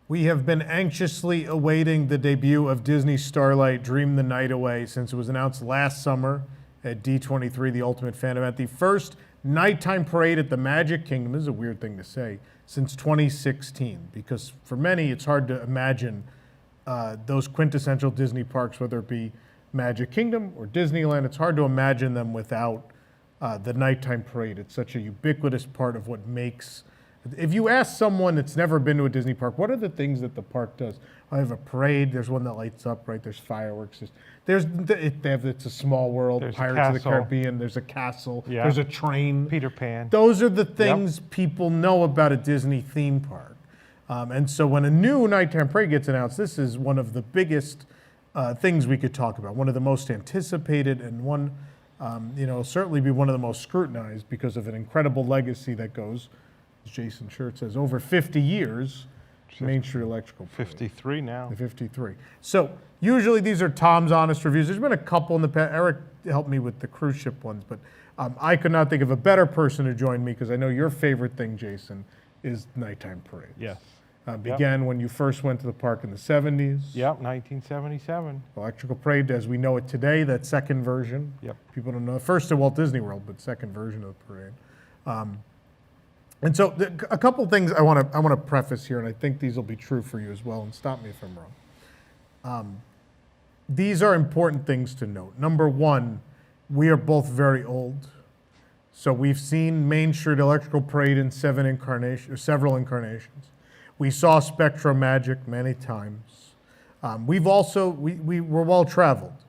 We have been anxiously awaiting the debut of Disney Starlight Dream the Night Away since it was announced last summer at D23, the Ultimate Fan Event. The first nighttime parade at the Magic Kingdom. This is a weird thing to say, since 2016, because for many it's hard to imagine those quintessential Disney parks, whether it be Magic Kingdom or Disneyland. It's hard to imagine them without the nighttime parade. It's such a ubiquitous part of what makes. If you ask someone that's never been to a Disney park, what are the things that the park does? I have a parade. There's one that lights up, right? There's fireworks. It's a Small World. There's Pirates of the Caribbean. There's a castle. Yeah. There's a train. Peter Pan. Those are the things people know about a Disney theme park. And so when a new nighttime parade gets announced, this is one of the biggest things we could talk about. One of the most anticipated, and one, certainly be one of the most scrutinized because of an incredible legacy that goes, as Jason Shirt says, over 50 years. Main Street Electrical Parade. 53 now. The 53. So usually these are Tom's honest reviews. There's been a couple in the past. Eric helped me with the cruise ship ones, but I could not think of a better person to join me because I know your favorite thing, Jason, is nighttime parades. Yes. Began when you first went to the park in the 70s. Yep, 1977. Electrical Parade, as we know it today, that second version. Yep. People don't know. First at Walt Disney World, but second version of the parade. And so a couple things I want to preface here, and I think these will be true for you as well, and stop me if I'm wrong. These are important things to note. Number one, we are both very old. So we've seen Main Street Electrical Parade in several incarnations. We saw Spectro Magic many times. We've also, we're well traveled.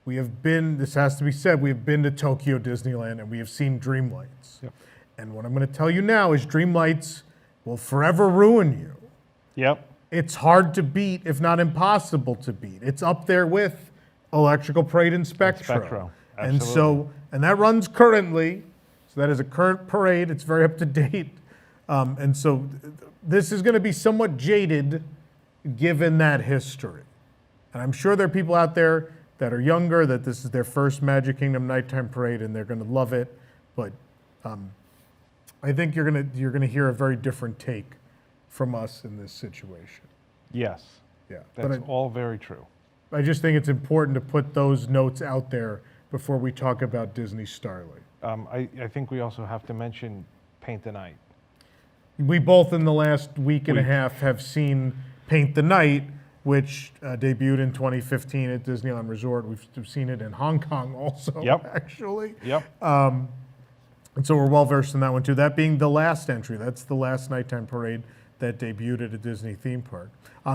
We have been, this has to be said, we have been to Tokyo Disneyland and we have seen Dreamlights. Yep. And what I'm going to tell you now is Dreamlights will forever ruin you. Yep. It's hard to beat, if not impossible to beat. It's up there with Electrical Parade and Spectro. Absolutely. And that runs currently. So that is a current parade. It's very up to date. And so this is going to be somewhat jaded given that history. And I'm sure there are people out there that are younger, that this is their first Magic Kingdom nighttime parade and they're going to love it. But I think you're going to hear a very different take from us in this situation. Yes. Yeah. That's all very true. I just think it's important to put those notes out there before we talk about Disney Starlight. I think we also have to mention Paint the Night. We both in the last week and a half have seen Paint the Night, which debuted in 2015 at Disneyland Resort. We've seen it in Hong Kong also, actually. Yep. And so we're well versed in that one too. That being the last entry. That's the last nighttime parade that debuted at a Disney theme park.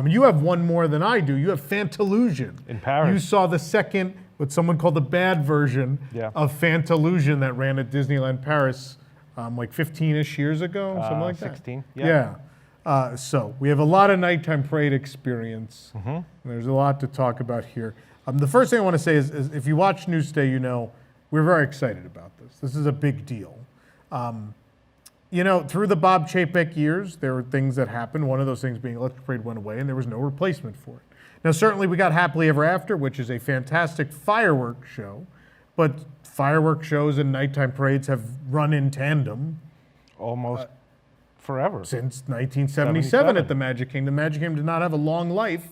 You have one more than I do. You have Fantalusion. In Paris. You saw the second, what someone called the bad version of Fantalusion that ran at Disneyland Paris like 15-ish years ago, something like that. 16, yeah. So we have a lot of nighttime parade experience. And there's a lot to talk about here. The first thing I want to say is if you watch Newsday, you know we're very excited about this. This is a big deal. Through the Bob Chapek years, there were things that happened. One of those things being Electric Parade went away and there was no replacement for it. Now, certainly we got Happily Ever After, which is a fantastic fireworks show, but fireworks shows and nighttime parades have run in tandem almost forever. Since 1977 at the Magic Kingdom. The Magic Kingdom did not have a long life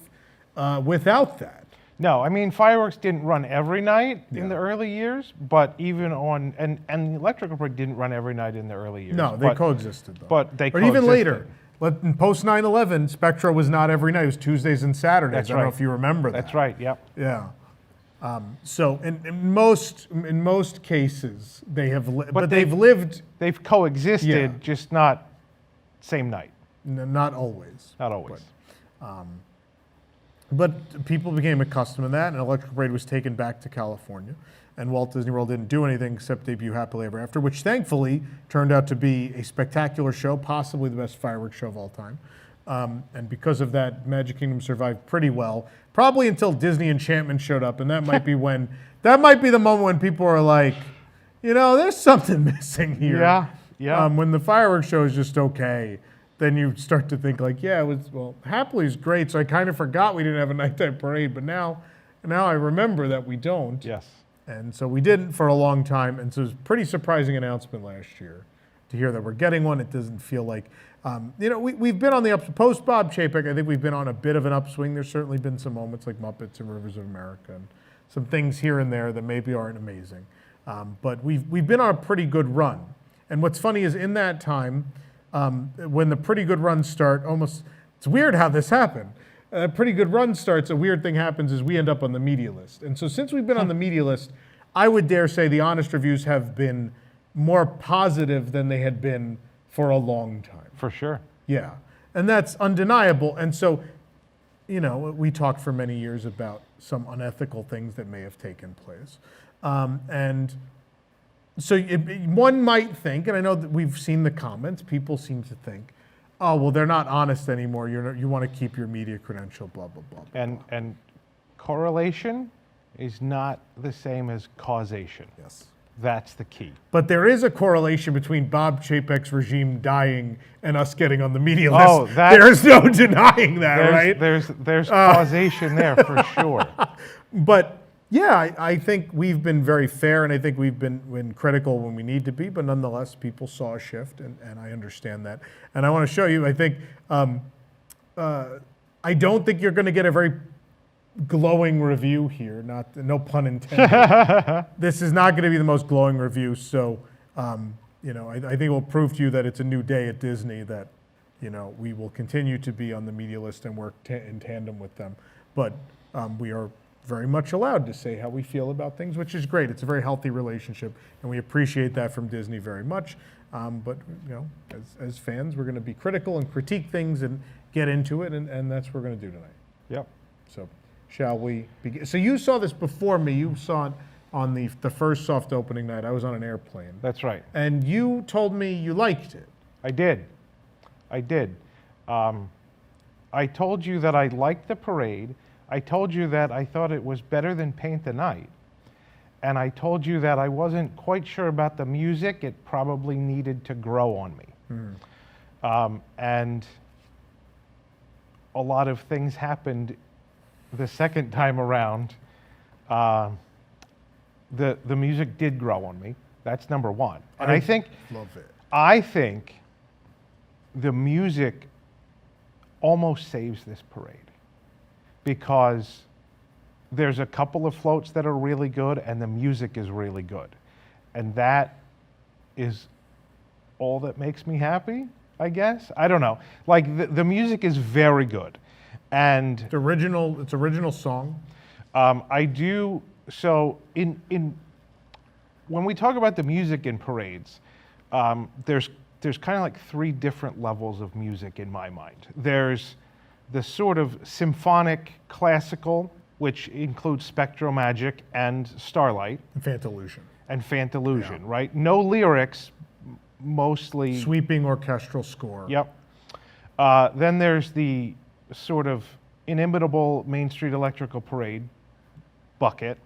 without that. No, I mean, fireworks didn't run every night in the early years, but even on, and the Electrical Parade didn't run every night in the early years. No, they coexisted though. But even later. In post 9/11, Spectro was not every night. It was Tuesdays and Saturdays. That's I don't know if you remember that. That's right. Yep. Yeah. So in most cases they have, but they've lived. They've coexisted, just not same night. Not always. Not always. But people became accustomed to that, and Electric Parade was taken back to California. And Walt Disney World didn't do anything except debut Happily Ever After, which thankfully turned out to be a spectacular show, possibly the best fireworks show of all time. And because of that, Magic Kingdom survived pretty well, probably until Disney Enchantment showed up. And that might be that might be the moment when people are like, there's something missing here. Yeah, yeah. When the fireworks show is just okay, then you start to think like, Happily is great, so I kind of forgot we didn't have a nighttime parade, but now I remember that we don't. Yes. And so we didn't for a long time, and so it was a pretty surprising announcement last year to hear that we're getting one. It doesn't feel like, we've been on the post Bob Chapek. I think we've been on a bit of an upswing. There's certainly been some moments like Muppets and Rivers of America and some things here and there that maybe aren't amazing. But we've been on a pretty good run. And what's funny is in that time, when the pretty good runs start, it's weird how this happened. A pretty good run starts, a weird thing happens is we end up on the media list. And so since we've been on the media list, I would dare say the honest reviews have been more positive than they had been for a long time. For sure. Yeah. And that's undeniable. And so, we talked for many years about some unethical things that may have taken place. And so one might think, and I know that we've seen the comments, people seem to think, oh, well, they're not honest anymore. You want to keep your media credential, blah, blah, blah. And correlation is not the same as causation. Yes. That's the key. But there is a correlation between Bob Chapek's regime dying and us getting on the media list. Oh, there's no denying that, right? There's causation there for sure. But yeah, I think we've been very fair, and I think we've been critical when we need to be, but nonetheless, people saw a shift, and I understand that. And I want to show you, I think, I don't think you're going to get a very glowing review here, no pun intended. This is not going to be the most glowing review, so, I think it will prove to you that it's a new day at Disney, that, we will continue to be on the media list and work in tandem with them. But we are very much allowed to say how we feel about things, which is great. It's a very healthy relationship, and we appreciate that from Disney very much. But as fans, we're going to be critical and critique things and get into it, and that's what we're going to do tonight. Yep. So, shall we begin? So you saw this before me. You saw it on the first soft opening night. I was on an airplane. That's right. And you told me you liked it. I did. I told you that I liked the parade. I told you that I thought it was better than Paint the Night. And I told you that I wasn't quite sure about the music. It probably needed to grow on me. And a lot of things happened the second time around. The music did grow on me. That's number one. And I think the music almost saves this parade, because there's a couple of floats that are really good and the music is really good. And that is all that makes me happy, I guess. I don't know. Like the music is very good. And it's original song. I do, so when we talk about the music in parades, there's kind of like three different levels of music in my mind. There's the sort of symphonic classical, which includes Spectro Magic and Starlight. And Fantalusion, right? No lyrics, mostly. Sweeping orchestral score. Yep. Then there's the sort of inimitable Main Street Electrical Parade bucket.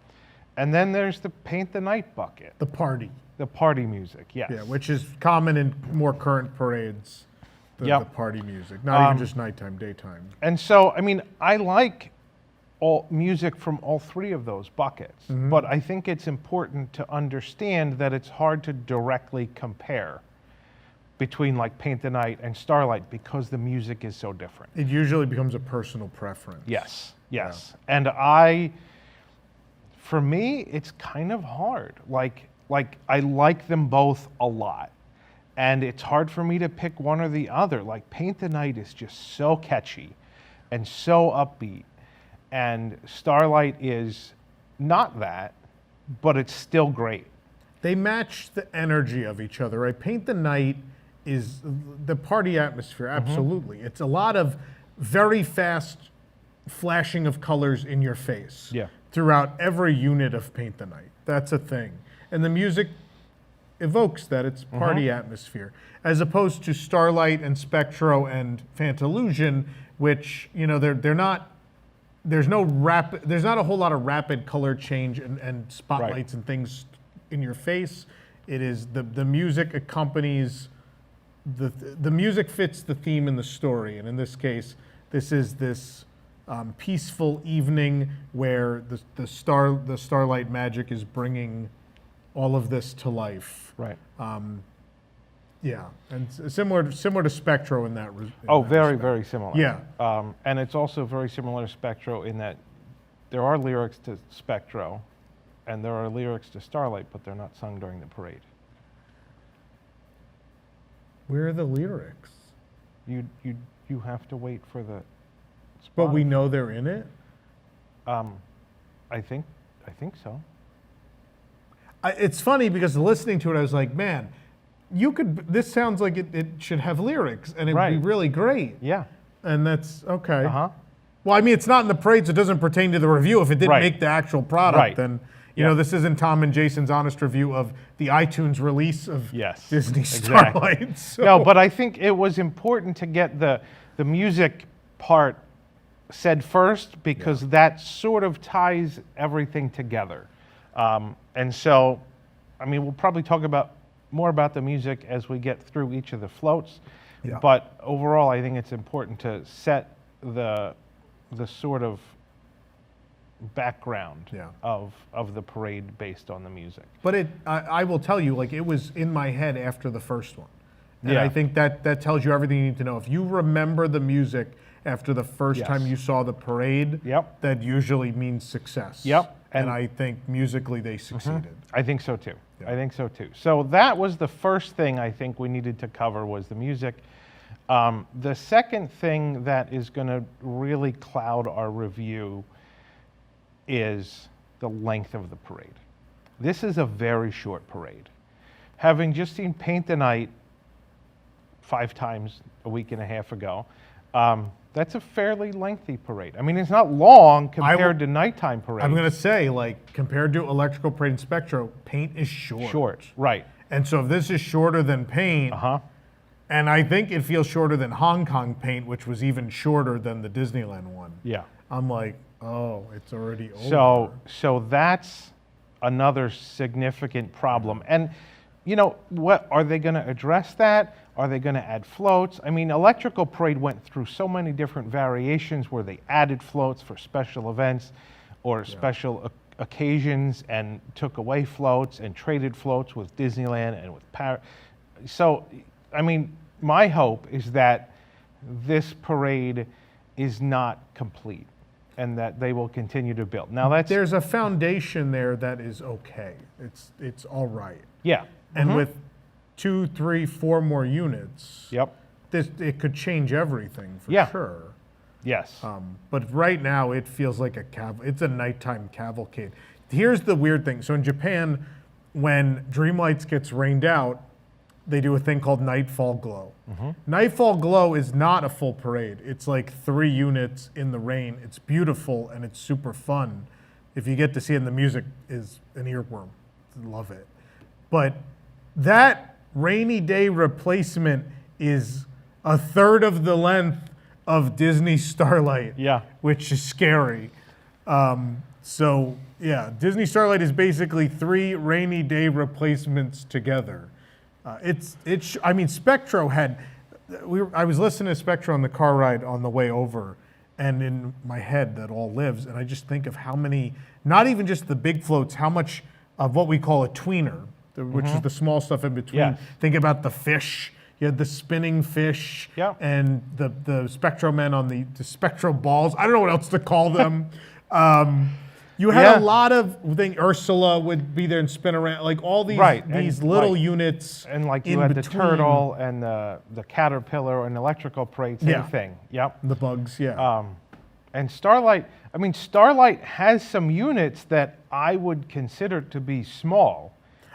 And then there's the Paint the Night bucket. The party. The party music, yes. Yeah, which is common in more current parades. The party music, not even just nighttime, daytime. And so, I mean, I like all music from all three of those buckets, but I think it's important to understand that it's hard to directly compare between like Paint the Night and Starlight because the music is so different. It usually becomes a personal preference. Yes. And for me, it's kind of hard. Like I like them both a lot. And it's hard for me to pick one or the other. Like Paint the Night is just so catchy and so upbeat. And Starlight is not that, but it's still great. They match the energy of each other, right? Paint the Night is the party atmosphere, absolutely. It's a lot of very fast flashing of colors in your face throughout every unit of Paint the Night. That's a thing. And the music evokes that. It's party atmosphere, as opposed to Starlight and Spectro and Fantalusion, which they're not. There's not a whole lot of rapid color change and spotlights and things in your face. It is the music accompanies the music fits the theme in the story, and in this case, this is this peaceful evening where the starlight magic is bringing all of this to life. Right. Yeah, and similar to Spectro in that. Oh, that very, respect. very similar. Yeah. And it's also very similar to Spectro in that there are lyrics to Spectro, and there are lyrics to Starlight, but they're not sung during the parade. Where are the lyrics? You have to wait for the. But we know they're in it. I think so. It's funny because listening to it, I was like, man, this sounds like it should have lyrics, and it would be Right. really great. Yeah. And that's okay. Uh-huh. Well, I mean, it's not in the parade, so it doesn't pertain to the review. If it didn't Right. make the actual product, Right. then, you Yeah. know, this isn't Tom and Jason's honest review of the iTunes release of Yes, Disney exactly. Starlight. So. No, but I think it was important to get the music part said first because that sort of ties everything together. And so, I mean, we'll probably talk more about the music as we get through each of the floats. Yeah. But overall, I think it's important to set the sort of background Yeah. of the parade based on the music. But I will tell you, like, it was in my head after the first one. And Yeah. I think that tells you everything you need to know. If you remember the music after the first Yes. time you saw the parade, Yep. that usually means success. Yep. And And- I think musically they succeeded. I think so too. Yeah. I think so too. So that was the first thing I think we needed to cover was the music. The second thing that is going to really cloud our review is the length of the parade. This is a very short parade. Having just seen Paint the Night 5 times a week and a half ago, that's a fairly lengthy parade. I mean, it's not long compared to nighttime parades. I'm going to say, like, compared to Electrical Parade and Spectro, Paint is short. Short, right. And so if this is shorter than Paint, Uh-huh. and I think it feels shorter than Hong Kong Paint, which was even shorter than the Disneyland one. Yeah. I'm like, oh, it's already over. So that's another significant problem. And, you know, what are they going to address that? Are they going to add floats? I mean, Electrical Parade went through so many different variations where they added floats for special events or special occasions and took away floats and traded floats with Disneyland and with Paris. So, I mean, my hope is that this parade is not complete and that they will continue to build. Now that's There's a foundation there that is okay. It's all right. yeah. And with 2, 3, 4 more units, Yep. it could change everything for Yeah. sure. Yes. But right now it feels like it's a nighttime cavalcade. Here's the weird thing. So in Japan, when Dreamlights gets rained out, they do a thing called Nightfall Glow. Nightfall Glow is not a full parade. It's like 3 units in the rain. It's beautiful and it's super fun. If you get to see it, and the music is an earworm. Love it. But that rainy day replacement is a third of the length of Disney Starlight, Yeah. which is scary. So yeah, Disney Starlight is basically 3 rainy day replacements together. I mean, Spectro had. I was listening to Spectro on the car ride on the way over, and in my head that all lives, and I just think of how many, not even just the big floats, how much of what we call a tweener, which is the small stuff in between. Yes. Think about the fish. You had the spinning fish Yep. and the Spectro men on the Spectro balls. I don't know what else to call them. You had Yeah. a lot of things. Ursula would be there and spin around, like all these Right, these and little like- units. And like you in had between. the turtle and the caterpillar and Electrical Parade, same Yeah. thing. Yep. The bugs, yeah. And Starlight, I mean, Starlight has some units that I would consider to be small.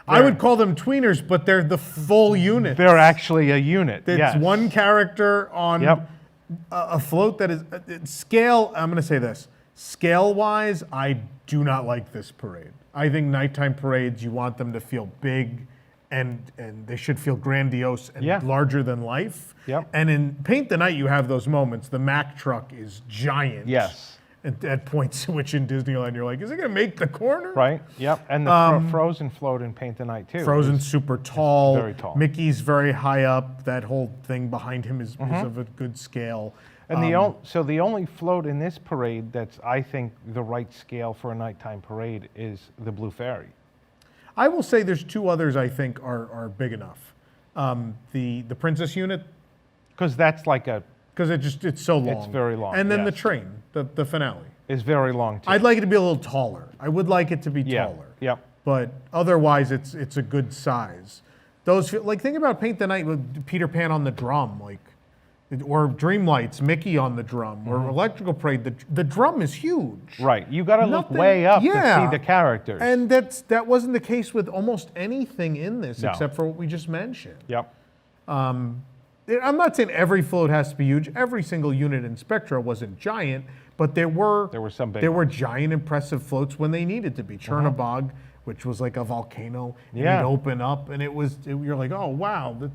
I would call them tweeners, but they're the full unit. They're actually a unit. It's yes. one character on Yep. a float that is scale. I'm going to say this. Scale-wise, I do not like this parade. I think nighttime parades, you want them to feel big and they should feel grandiose and Yeah. larger than life. Yep. And in Paint the Night, you have those moments. The Mack truck is giant. Yes. At points in which in Disneyland, you're like, is it going to make the corner? Right. Yep. And the Frozen float in Paint the Night too. Frozen's super tall. very tall. Mickey's very high up. That whole thing behind him is of a good scale. And so the only float in this parade that's, I think, the right scale for a nighttime parade is the Blue Fairy. I will say there's 2 others I think are big enough. the princess unit, Because that's like because it's so long. It's very long, And then the yes. train, the finale. is very long too. I'd like it to be a little taller. I would like it to be Yeah, taller. yep. But otherwise, it's a good size. Those like think about Paint the Night with Peter Pan on the drum, like, or Dreamlights, Mickey on the drum, or Electrical Parade. The drum is huge. Right. You got to look Nothing- way up to yeah. see the characters. And that wasn't the case with almost anything in this, No. except for what we just mentioned. Yep. I'm not saying every float has to be huge. Every single unit in Spectra wasn't giant, but there were some big there were giant, impressive floats when they needed to be. Chernobog, which was like a volcano, and Yeah. it'd open up, and you're like, oh wow, look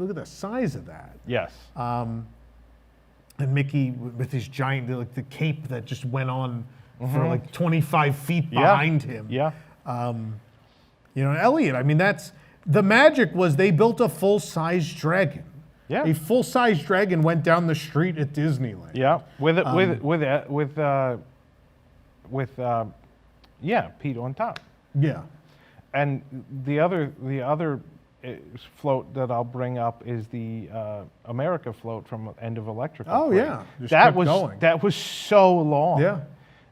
at the size of that. Yes. And Mickey with his giant, like the cape that just went on for like 25 feet behind him. Yeah. Elliot. I mean, the magic was they built a full-size dragon. Yeah. A full-size dragon went down the street at Disneyland. Yeah. Pete on top. Yeah. And the other float that I'll bring up is the America float from End of Electrical. Oh, Parade. yeah. Just That kept was going. that was so long. Yeah.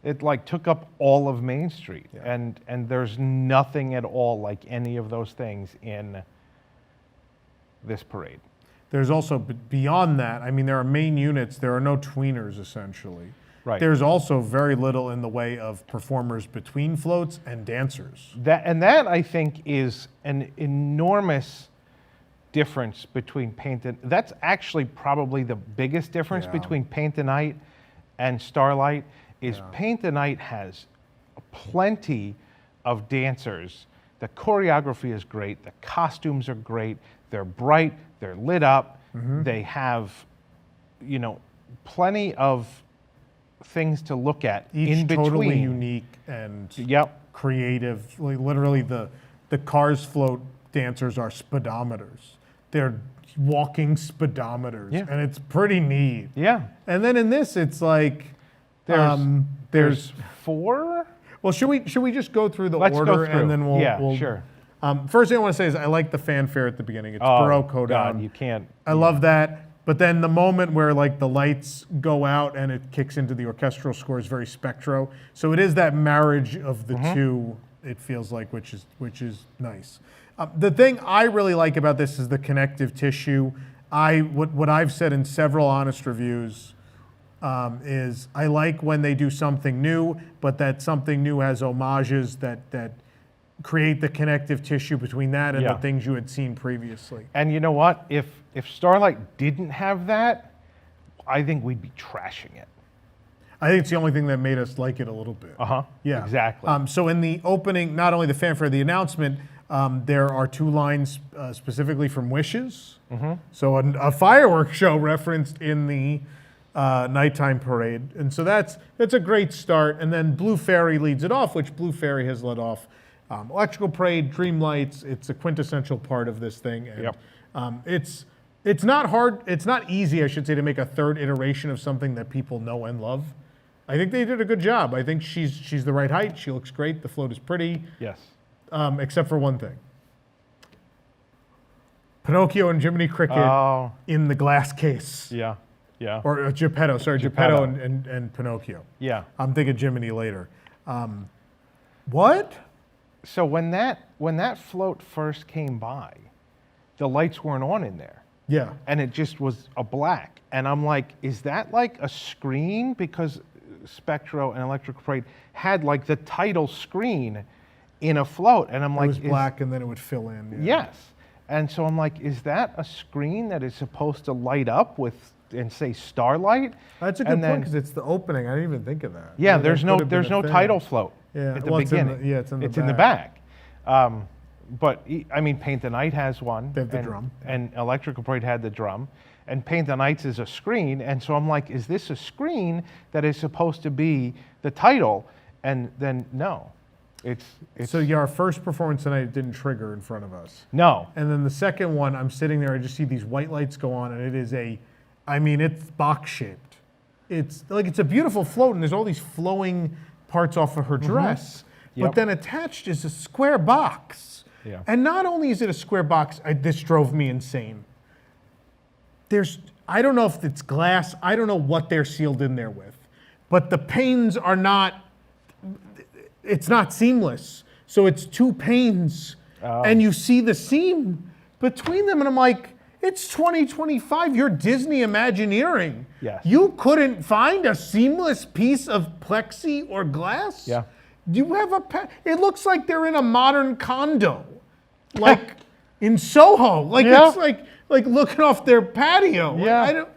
It like took up all of Main Street, Yeah. and there's nothing at all like any of those things in this parade. There's also, beyond that, I mean, there are main units. There are no tweeners, essentially. Right. There's also very little in the way of performers between floats and dancers. That I think is an enormous difference between that's actually probably the biggest difference Yeah. between Paint the Night and Starlight is Yeah. Paint the Night has plenty of dancers. The choreography is great, the costumes are great, they're bright, they're lit up, they have, plenty of things to look at Each in between. totally unique and Yep. creative. Like, literally, the Cars float dancers are speedometers. They're walking speedometers, Yeah. and it's pretty neat. Yeah. And then in this, it's like There's four. Well, should we just go through the Let's go order through. and then we'll Yeah, sure. First thing I want to say is I like the fanfare at the beginning. It's Oh, Baroque down. God, you can't. I love that. But then the moment where like the lights go out and it kicks into the orchestral score is very Spectro. So it is that marriage of the two. It feels like, which is nice. The thing I really like about this is the connective tissue. What I've said in several honest reviews is I like when they do something new, but that something new has homages that create the connective tissue between that and Yeah. the things you had seen previously. And you know what? If Starlight didn't have that, I think we'd be trashing it. I think it's the only thing that made us like it a little bit. Yeah, Exactly. So in the opening, not only the fanfare, the announcement, there are two lines specifically from Wishes. So a fireworks show referenced in the nighttime parade, and so that's a great start. And then Blue Fairy leads it off, which Blue Fairy has led off Electrical Parade, Dreamlights. It's a quintessential part of this thing, and Yep. it's not hard. It's not easy, I should say, to make a third iteration of something that people know and love. I think they did a good job. I think she's the right height. She looks great. The float is pretty, yes. except for one thing. Pinocchio and Jiminy Cricket Oh, in the glass case. yeah. Yeah. Or Geppetto, sorry, Geppetto. Geppetto and Pinocchio. Yeah. I'm thinking Jiminy later. What? So when that float first came by, the lights weren't on in there. Yeah. And it just was a black. And I'm like, is that like a screen? Because Spectro and Electric Parade had like the title screen in a float. And I'm It like, was black and then it would fill in. Yes. And so I'm like, is that a screen that is supposed to light up with and say Starlight? That's a good And point then- because it's the opening. I didn't even think of that. Yeah, That there's no could have been there's a no thing. title float Yeah, at the well, it's in beginning. the- yeah, it's in the the back. But I mean, Paint the Night has one. They have the and, drum. And Electrical Parade had the drum. And Paint the Nights is a screen. And so I'm like, is this a screen that is supposed to be the title? And then no. It's So yeah, our first performance tonight it didn't trigger in front of us. no. And then the second one, I'm sitting there, I just see these white lights go on, and it is it's box shaped. It's like it's a beautiful float, and there's all these flowing parts off of her dress. Yep. But then attached is a square box Yeah. And not only is it a square box, this drove me insane. I don't know if it's glass, I don't know what they're sealed in there with, but the panes are not, it's not seamless. So it's two panes, and you see the seam between them, and I'm like, it's 2025, you're Disney Imagineering. Yes. You couldn't find a seamless piece of plexi or glass? Yeah. You have it looks like they're in a modern condo, like in Soho. Like Yeah. it's like looking off their patio. Yeah. I don't,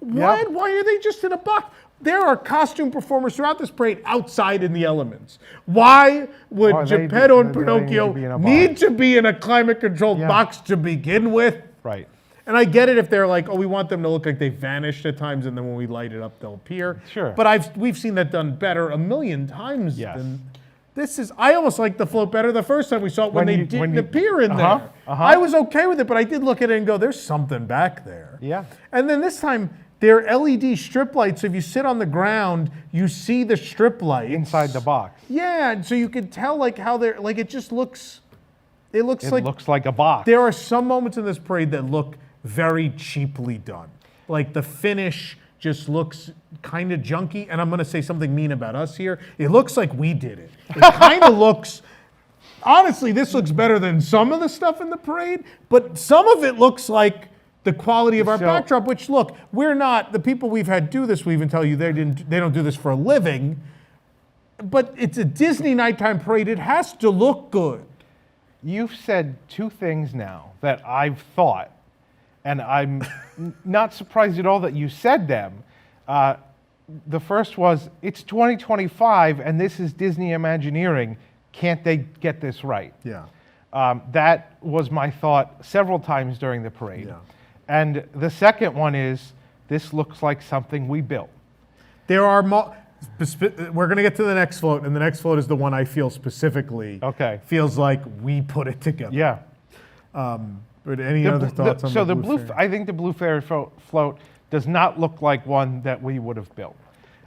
why are they just in a box? There are costume performers throughout this parade outside in the elements. Why would Why they Geppetto and do- they Pinocchio need to be in a need box. to be in a climate-controlled Yeah. box to begin with? Right. And I get it if they're like, oh, we want them to look like they vanished at times, and then when we light it up, they'll appear. Sure. But we've seen that done better a million times. Yes. Than this is. I almost liked the float better the first time we saw it when they didn't appear in there. I was okay with it, but I did look at it and go, there's something back there. Yeah. And then this time, they're LED strip lights. So if you sit on the ground, you see the strip lights Inside the box. Yeah, and so you could tell like how they're like. It just looks. It looks It like looks like a box. there are some moments in this parade that look very cheaply done. Like the finish just looks kind of junky. And I'm going to say something mean about us here. It looks like we did it. It kind of looks, honestly, this looks better than some of the stuff in the parade, but some of it looks like the quality of our So- backdrop, which look, we're not, the people we've had do this, we even tell you they don't do this for a living, but it's a Disney nighttime parade. It has to look good. You've said two things now that I've thought, and I'm not surprised at all that you said them. The first was, it's 2025 and this is Disney Imagineering. Can't they get this right? Yeah. That was my thought several times during the parade. Yeah. And the second one is, this looks like something we built. There are we're going to get to the next float, and the next float is the one I feel specifically feels like we put it together. Yeah. But any other thoughts on so the the blue? fairy? I think the blue fairy float does not look like one that we would have built.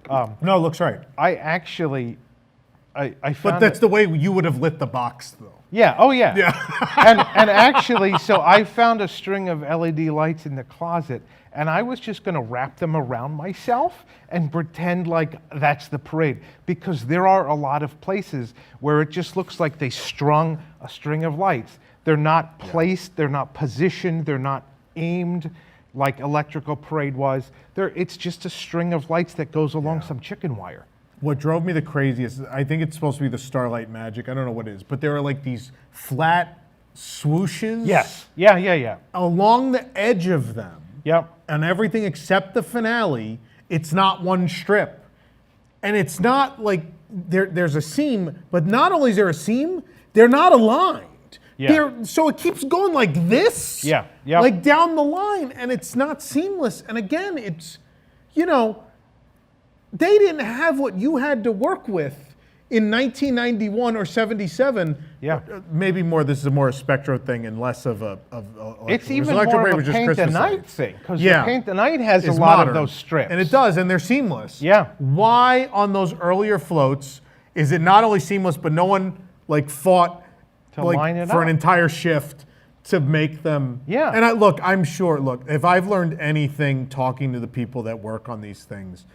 No, it looks right. I actually, I found. But that's the way you would have lit the box, though. Yeah. Oh yeah. Yeah. and actually, so I found a string of LED lights in the closet, and I was just going to wrap them around myself and pretend like that's the parade, because there are a lot of places where it just looks like they strung a string of lights. They're not placed, they're not positioned, they're not aimed like Electrical Parade was. It's just a string of lights that goes along some chicken wire. What drove me the craziest, I think it's supposed to be the Starlight magic. I don't know what it is, but there are like these flat swooshes. Yes. Yeah. Along the edge of them. Yep. And everything except the finale, it's not one strip. And it's not like there's a seam, but not only is there a seam, they're not aligned. Yeah. So it keeps going like this. Yeah, yep. Like down the line, and it's not seamless. And again, it's, they didn't have what you had to work with in 1991 or 77. Yeah. Maybe more, this is a more a Spectro thing and less of a. It's even Electro more Parade of was a just Paint the Christmas Night lights. thing, because Yeah. the Paint the Night has a Is lot modern. of those strips. And it does, and they're seamless. Yeah. Why on those earlier floats is it not only seamless, but no one fought To line it for an up. entire shift to make them. Yeah. And I'm sure, if I've learned anything talking to the people that work on these things,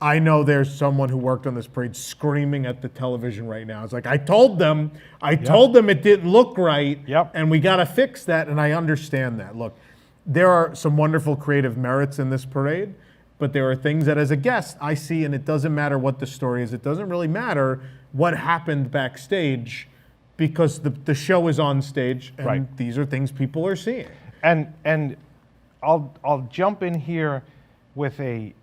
I know there's someone who worked on this parade screaming at the television right now. It's like, I told them it didn't look right, Yep. and we got to fix that, and I understand that. Look, there are some wonderful creative merits in this parade, but there are things that as a guest I see, and it doesn't matter what the story is. It doesn't really matter what happened backstage, because the show is on stage, and Right. these are things people are seeing. And I'll jump in here with a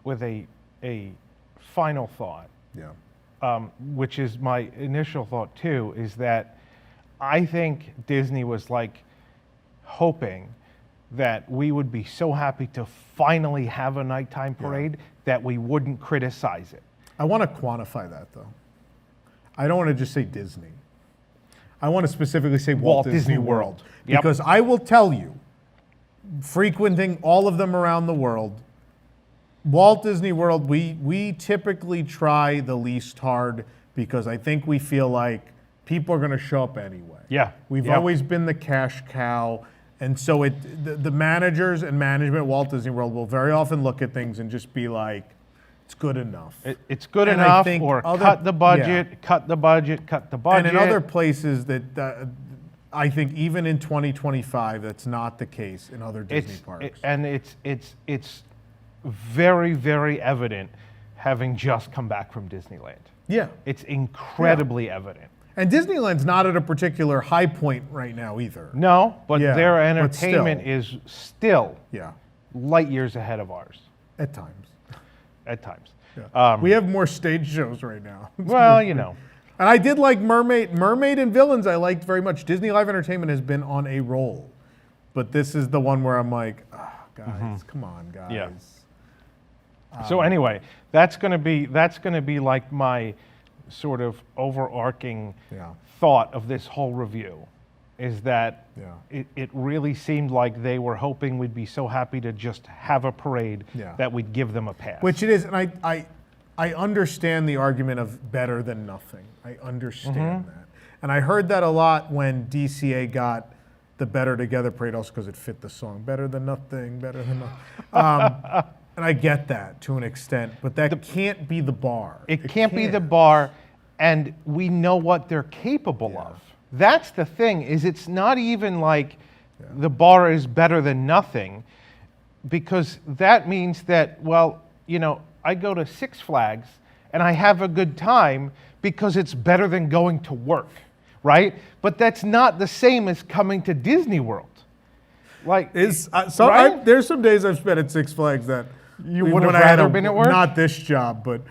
final thought, which is my initial thought too, is that I think Disney was hoping that we would be so happy to finally have a nighttime parade that we wouldn't criticize it. I want to quantify that, though. I don't want to just say Disney. I want to specifically say Walt Disney World. Yep. Because I will tell you, frequenting all of them around the world, Walt Disney World, we typically try the least hard, because I think we feel like people are going to show up anyway. Yeah. We've always been the cash cow. And so the managers and management at Walt Disney World will very often look at things and just be like, it's good enough. It's good And I enough, think or other- cut the budget, cut the budget, cut the budget. And in other places that I think even in 2025, that's not the case in other Disney parks. It's very, very evident having just come back from Disneyland. Yeah. It's incredibly evident. And Disneyland's not at a particular high point right now either. No, but Yeah, their but still. entertainment is still Yeah, light years ahead of ours at times. at times. Yeah. We have more stage shows right now. Well, you know. And I did like Mermaid and Villains. I liked very much. Disney Live Entertainment has been on a roll, but this is the one where I'm like, oh, guys, come on, guys. Yeah. So anyway, that's going to be like my sort of overarching thought of this whole review, is that it really seemed like they were hoping we'd be so happy to just have a parade that we'd give them a pass. Which it is, and I understand the argument of better than nothing. I understand that. And I heard that a lot when DCA got the Better Together parade, also because it fit the song, better than nothing, better than nothing. And I get that to an extent, but that can't be the bar. It can't be the bar, and we know what they're capable of. That's the thing, is it's not even like the bar is better than nothing, because that means that, well, you know, I go to Six Flags and I have a good time because it's better than going to work, right? But that's not the same as coming to Disney World. Like, there's some days I've spent at Six Flags that you would have rather been at work? Not this job, but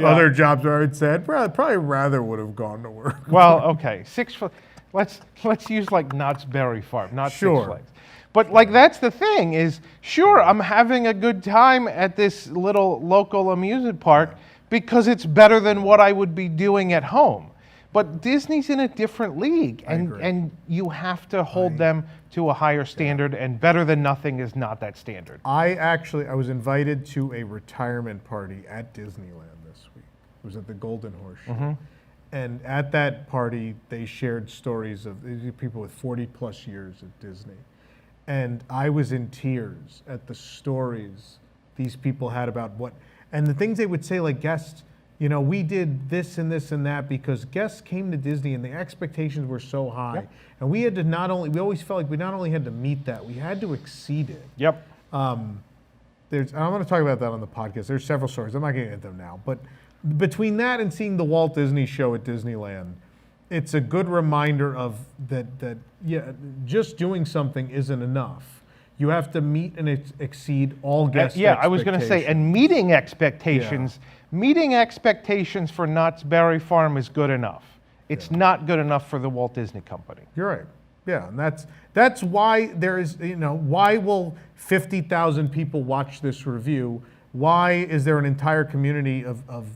other jobs where I would say I'd probably rather would have gone to work. Well, okay, Six Flags. Let's use like Knott's Berry Farm, not Six Flags. But like that's the thing is, sure, I'm having a good time at this little local amusement park because it's better than what I would be doing at home. But Disney's in a different league, and you have to hold them to a higher standard, and better than nothing is not that standard. I was invited to a retirement party at Disneyland this week. It was at the Golden Horseshoe. And at that party, they shared stories of people with 40 plus years at Disney. And I was in tears at the stories these people had about and the things they would say, like guests, you know, we did this and this and that because guests came to Disney and the expectations were so high. And we had to we always felt like we not only had to meet that, we had to exceed it. Yep. I'm going to talk about that on the podcast. There's several stories. I'm not getting into them now. But between that and seeing the Walt Disney show at Disneyland, it's a good reminder of that just doing something isn't enough. You have to meet and exceed all guest expectations. I was going to say, and meeting expectations for Knott's Berry Farm is good enough. It's not good enough for the Walt Disney Company. You're right. Yeah, and that's why there is, why will 50,000 people watch this review? Why is there an entire community of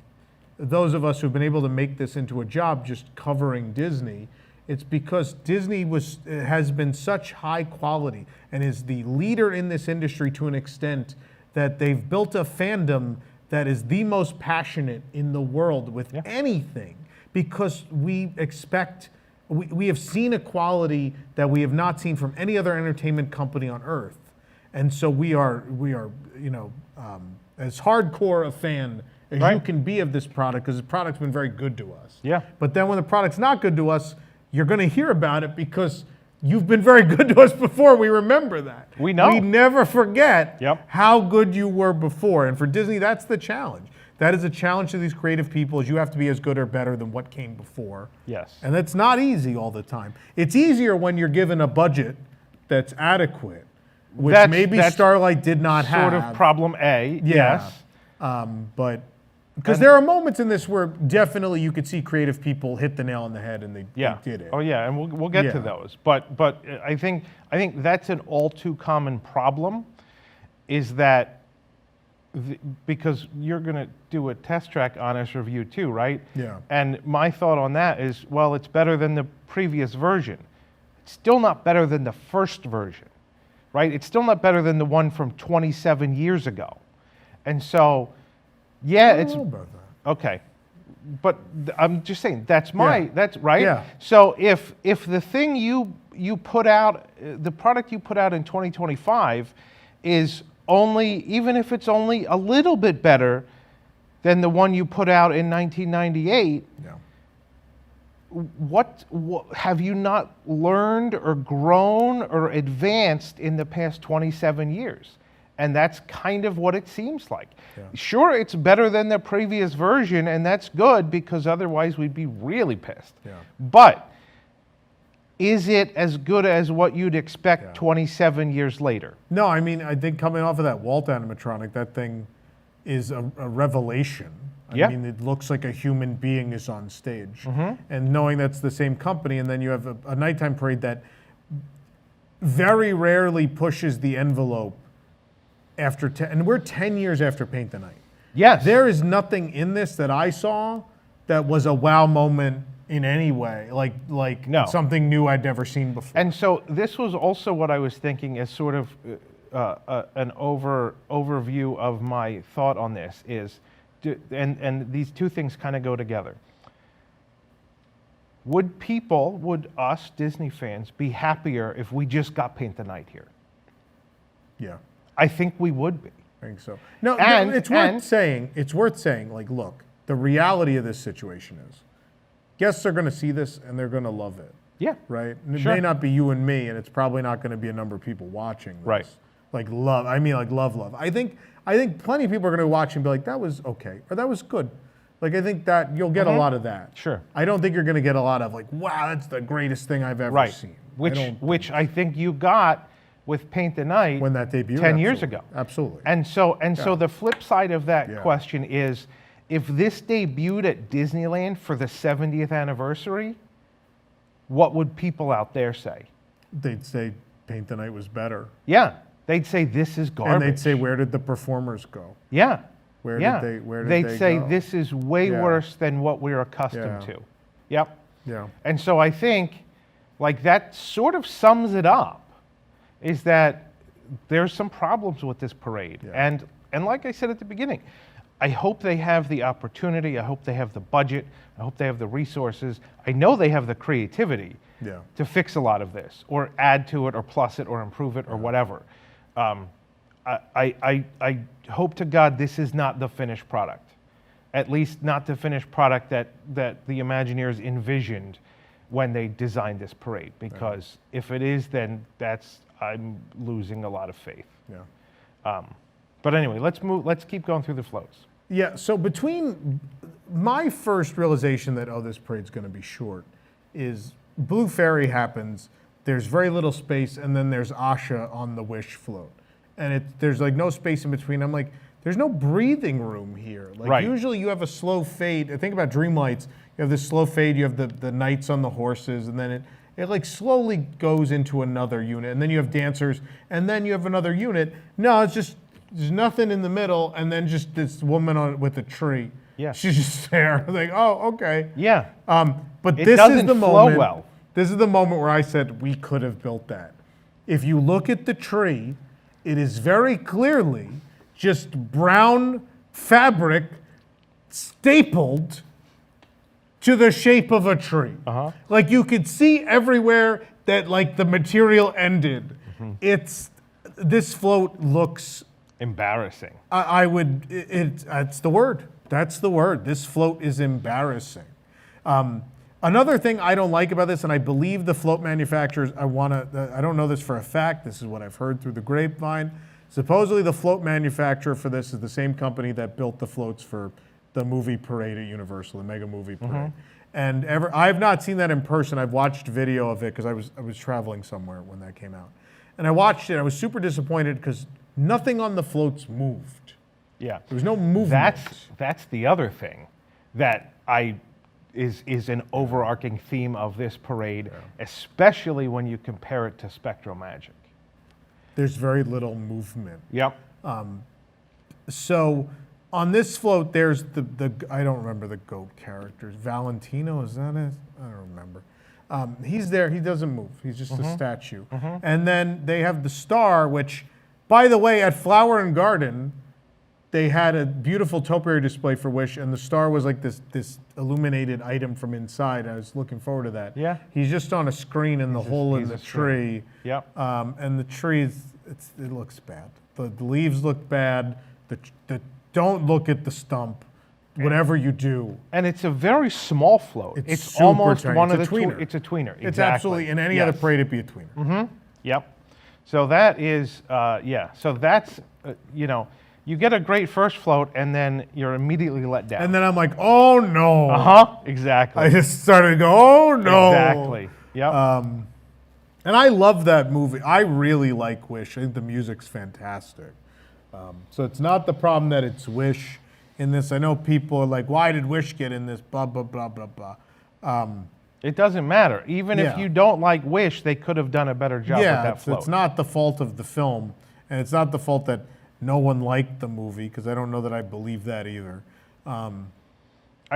those of us who've been able to make this into a job just covering Disney? It's because Disney has been such high quality and is the leader in this industry to an extent that they've built a fandom that is the most passionate in the world with anything, because we have seen a quality that we have not seen from any other entertainment company on earth. And so we are as hardcore a fan as you can be of this product, because the product's been very good to us. Yeah. But then when the product's not good to us, you're going to hear about it because you've been very good to us before. We remember that. We know. We never forget how good you were before. And for Disney, that's the challenge. That is a challenge to these creative people, is you have to be as good or better than what came before. Yes. And that's not easy all the time. It's easier when you're given a budget that's adequate, which that's Starlight did not have. Sort of problem A, yes. But because there are moments in this where definitely you could see creative people hit the nail on the head, and they did it. Oh yeah, and we'll get to those. But I think that's an all too common problem, is that because you're going to do a test track honest review too, right? Yeah. And my thought on that is, well, it's better than the previous version. It's still not better than the first version, right? It's still not better than the one from 27 years ago. And so, I don't know about that. Okay. I'm just saying that's that's right. Yeah. So if the thing you put out, the product you put out in 2025 is only, even if it's only a little bit better than the one you put out in 1998, Yeah. what have you not learned or grown or advanced in the past 27 years? And that's kind of what it seems like. Yeah. Sure, it's better than the previous version, and that's good because otherwise we'd be really pissed. Yeah. But is it as good as what you'd expect Yeah. 27 years later? No, I mean, I think coming off of that Walt animatronic, that thing is a revelation. Yeah. I mean, it looks like a human being is on stage. Mm-hmm. And knowing that's the same company, and then you have a nighttime parade that very rarely pushes the envelope after 10, and we're 10 years after Paint the Night. Yes. There is nothing in this that I saw that was a wow moment in any way, like No. something new I'd never seen before. And so this was also what I was thinking as sort of an overview of my thought on this is, and these two things kind of go together. Would us Disney fans be happier if we just got Paint the Night here? Yeah. I think we would be. I think so. No, And- it's and- worth saying, like, look, the reality of this situation is guests are going to see this and they're going to love it, Yeah. right? And it Sure. may not be you and me, and it's probably not going to be a number of people watching this. Right. Like love. I mean, like love. I think plenty of people are going to watch and be like, that was okay, or that was good. Like, I think that you'll get a lot of that. Sure. I don't think you're going to get a lot of like, wow, that's the greatest thing I've ever Right. seen. Which I think you got with Paint the Night when that debuted 10 years absolutely. ago. Absolutely. And so the flip side of that Yeah. question is, if this debuted at Disneyland for the 70th anniversary, what would people out there say? They'd say Paint the Night was better. Yeah, they'd say this is garbage. And they'd say, where did the performers go? yeah, Where yeah. did they They'd say go? this is way Yeah. worse than what we're accustomed Yeah. to. Yep. Yeah. And so I think, like, that sort of sums it up, is that there's some problems with this parade. Yeah. And like I said at the beginning, I hope they have the opportunity, I hope they have the budget, I hope they have the resources, I know they have the creativity Yeah. to fix a lot of this, or add to it, or plus it, or improve it, or whatever. I hope to God this is not the finished product. At least not the finished product that the Imagineers envisioned when they designed this parade. Because if it is, then I'm losing a lot of faith. Yeah. But anyway, let's keep going through the floats. Yeah. So between my first realization that, oh, this parade's going to be short, is Blue Fairy happens. There's very little space, and then there's Asha on the Wish float, and there's like no space in between. I'm like, there's no breathing room here. Like Right. usually you have a slow fade. I think about Dreamlights. You have this slow fade. You have the knights on the horses, and then it like slowly goes into another unit, and then you have dancers, and then you have another unit. No, it's just there's nothing in the middle, and then just this woman with a tree. Yeah. She's just there. Like, oh, okay. Yeah. But It this doesn't is the flow moment. well. This is the moment where I said we could have built that. If you look at the tree, it is very clearly just brown fabric stapled to the shape of a tree. Uh-huh. Like you could see everywhere that like the material ended. This float looks. Embarrassing. That's the word. That's the word. This float is embarrassing. Another thing I don't like about this, and I believe the float manufacturers, I don't know this for a fact, this is what I've heard through the grapevine. Supposedly the float manufacturer for this is the same company that built the floats for the movie parade at Universal, the mega movie parade. And I've not seen that in person. I've watched video of it because I was traveling somewhere when that came out. And I watched it, I was super disappointed because nothing on the floats moved. Yeah. There was no movement. That's the other thing that is an overarching theme of this parade, especially when you compare it to Spectral Magic. There's very little movement. Yep. So on this float, there's the I don't remember the goat characters. Valentino, is that it? I don't remember. He's there. He doesn't move. He's just a statue. And then they have the star, which, by the way, at Flower and Garden, they had a beautiful topiary display for Wish, and the star was like this illuminated item from inside. I was looking forward to that. Yeah. He's just on a screen in the hole in he's the a screen. tree. Yep. And the tree it looks bad. The leaves look bad. Don't look at the stump. Whatever you do. And it's a very small float. It's It's super almost tiny. one It's of a the tweener. It's a tweener. It's exactly. absolutely, in any other parade, it'd be a tweener. Yep. So that is, yeah. So that's, you get a great first float and then you're immediately let down. And then I'm like, oh no. Exactly. I just started to go, oh no. Exactly. Yep. And I love that movie. I really like Wish. I think the music's fantastic. So it's not the problem that it's Wish in this. I know people are like, why did Wish get in this? Blah, blah, blah, blah, blah. It doesn't matter. Even if Yeah. you don't like Wish, they could have done a better job with that float. It's not the fault of the film. And it's not the fault that no one liked the movie, because I don't know that I believe that either. I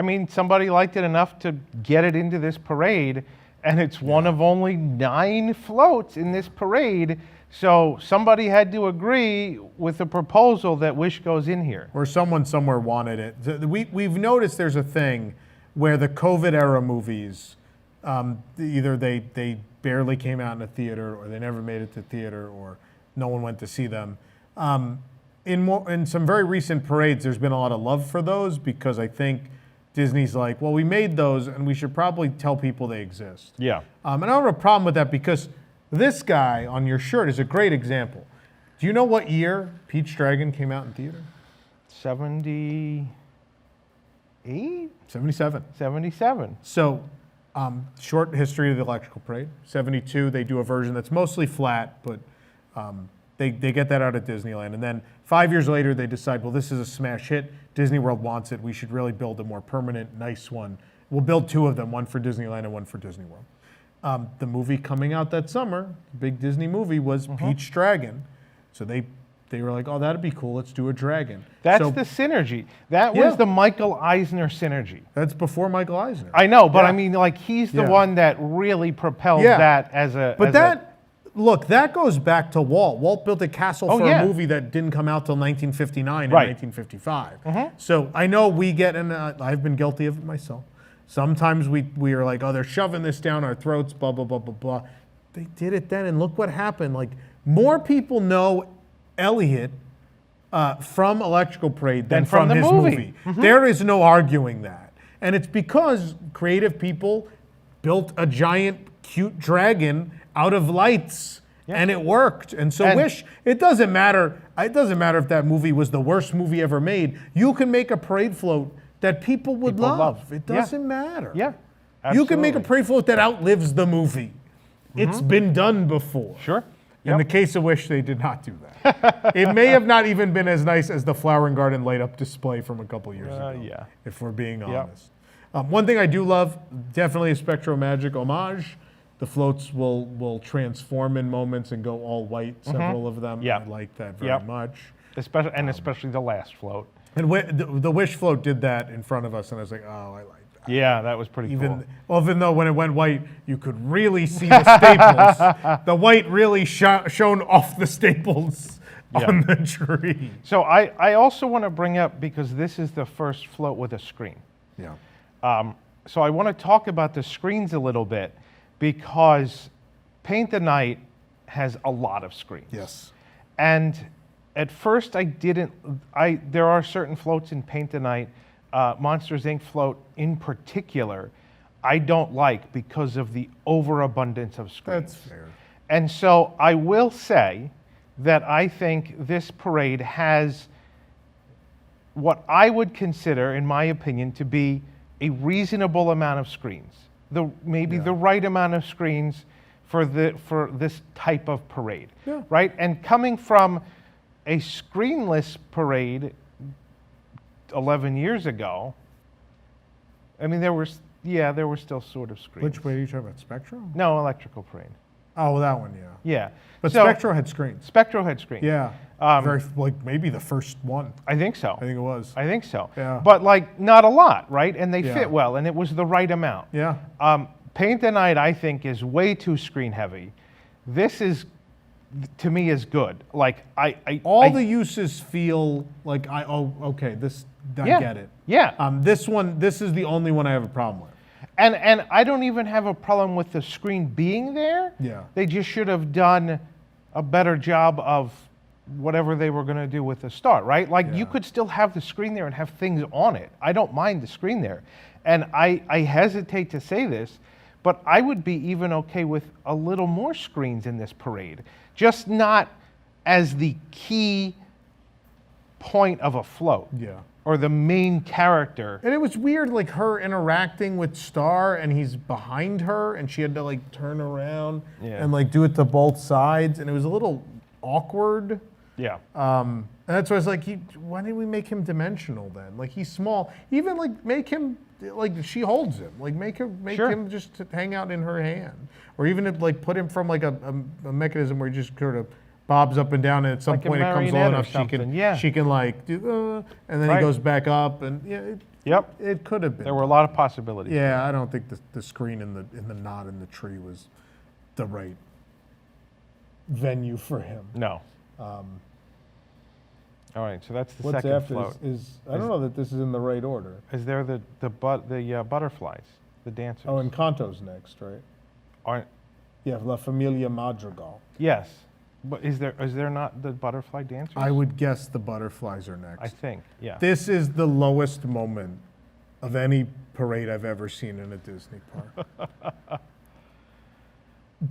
mean, somebody liked it enough to get it into this parade, and it's one of only 9 floats in this parade. So somebody had to agree with the proposal that Wish goes in here. Or someone somewhere wanted it. We've noticed there's a thing where the COVID era movies, either they barely came out in a theater, or they never made it to theater, or no one went to see them. In some very recent parades, there's been a lot of love for those, because I think Disney's like, well, we made those, and we should probably tell people they exist. Yeah. And I don't have a problem with that, because this guy on your shirt is a great example. Do you know what year Pete's Dragon came out in theater? 78? 77. 77. So, short history of the Electrical Parade. 72, they do a version that's mostly flat, but they get that out at Disneyland. And then 5 years later, they decide, well, this is a smash hit. Disney World wants it. We should really build a more permanent, nice one. We'll build 2 of them, one for Disneyland and one for Disney World. The movie coming out that summer, the big Disney movie, was Pete's Dragon. So they were like, oh, that'd be cool. Let's do a dragon. That's So the synergy. That was Yeah. the Michael Eisner synergy. that's before Michael Eisner. I know, but Yeah. I mean, like, he's the Yeah. one that really propelled Yeah. that as a. But as that goes back to Walt. Walt built a castle Oh, for yeah. a movie that didn't come out till 1959 and Right. 1955. So I know we get, and I've been guilty of it myself. Sometimes we are like, oh, they're shoving this down our throats, blah, blah, blah, blah, blah. They did it then, and look what happened. Like, more people know Elliot from Electrical Parade than from the his movie. There is no arguing that. And it's because creative people built a giant, cute dragon out of lights, and it worked. And so Wish, it doesn't matter. It doesn't matter if that movie was the worst movie ever made. You can make a parade float that people would love. It doesn't matter. Yeah, You can make a absolutely. parade float that outlives the movie. It's been done before. Sure. In the case of Wish, they did not do that. It may have not even been as nice as the Flower and Garden light-up display from a couple years ago, yeah. if we're being honest. One thing I do love, definitely a Spectro Magic homage. The floats will transform in moments and go all white, several of them. Yeah. I like that very much. Especially the last float. And the Wish float did that in front of us, and I was like, oh, I like that. Yeah, that was pretty cool. Even though when it went white, you could really see the staples. The white really shone off the staples on the tree. So I also want to bring up, because this is the first float with a screen. Yeah. So I want to talk about the screens a little bit, because Paint the Night has a lot of screens. Yes. And at first there are certain floats in Paint the Night, Monsters Inc. float in particular, I don't like because of the overabundance of screens. That's fair. And so I will say that I think this parade has what I would consider, in my opinion, to be a reasonable amount of screens. Maybe the right amount of screens for this type of parade, right? And coming from a screenless parade 11 years ago, I mean, there were still sort of screens. Which way are you talking about? Spectro? No, Electrical Parade. Oh, that one, yeah. Yeah. But So- Spectro had screens. Spectro had screens. Yeah. Maybe the first one. I think so. I think it was. I think so. Yeah. But like not a lot, right? And they Yeah. fit well, and it was the right amount. Yeah. Paint the Night, I think, is way too screen heavy. This is to me is good. Like All the uses feel like okay, I Yeah. get it. Yeah. This is the only one I have a problem with. And I don't even have a problem with the screen being there. Yeah. They just should have done a better job of whatever they were going to do with the start, right? Like you Yeah. could still have the screen there and have things on it. I don't mind the screen there. And I hesitate to say this, but I would be even okay with a little more screens in this parade. Just not as the key point of a float. Yeah. Or the main character. And it was weird, like her interacting with Star, and he's behind her, and she had to like turn around Yeah. and like do it to both sides, and it was a little awkward. Yeah. And that's why I was like, why didn't we make him dimensional then? Like he's small. Even like make him like she holds him. Like make Sure. him just to hang out in her hand, or even if, like put him from like a mechanism where he just sort of bobs up and down, and at some Like a point it comes low marionette or enough something, yeah. she can like do, and then Right. he goes back up, and yeah, Yep. it could have been. There were a lot of possibilities. Yeah, I don't think the screen in the knot in the tree was the right venue for him. No. All right, so that's the What's second after float. I don't know that this is in the right order. Is there the butterflies, the dancers? Oh, Encanto's next, right? Aren't, Yeah, La Familia Madrigal. yes, but is there not the butterfly dancers? I would guess the butterflies are next. I think, yeah. This is the lowest moment of any parade I've ever seen in a Disney park.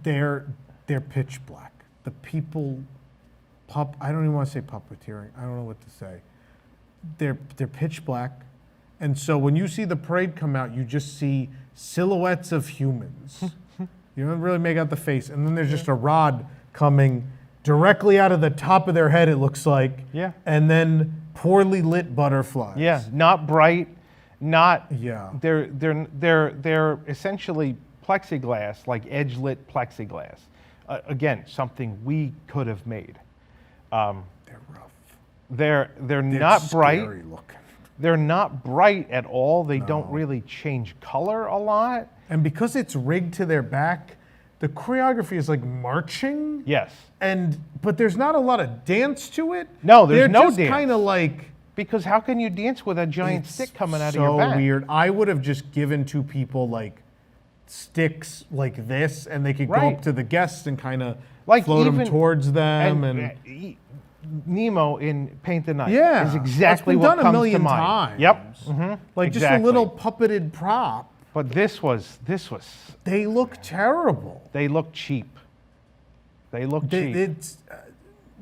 They're pitch black. The people, I don't even want to say puppeteering. I don't know what to say. They're pitch black. And so when you see the parade come out, you just see silhouettes of humans. You don't really make out the face. And then there's just a rod coming directly out of the top of their head, it looks like. Yeah. And then poorly lit butterflies. Yeah, not bright, not. Yeah. They're essentially plexiglass, like edge lit plexiglass. Again, something we could have made. They're rough. They're They're not bright. scary looking. They're not bright at all. They don't No. really change color a lot. And because it's rigged to their back, the choreography is like marching. Yes, But there's not a lot of dance to it. No, there's They're no just dance. kind of like because how can you dance with a giant it's stick coming out of so your back? weird. I would have just given two people like sticks like this, and they could go Right. up to the guests and kind of Like float them even- towards them. And Nemo in Paint the Night yeah, is exactly that's been what done a comes million to mind. times. Yep. Mhm. Like Exactly. just a little puppeted prop. But this was They look terrible. they look cheap. They look cheap. It's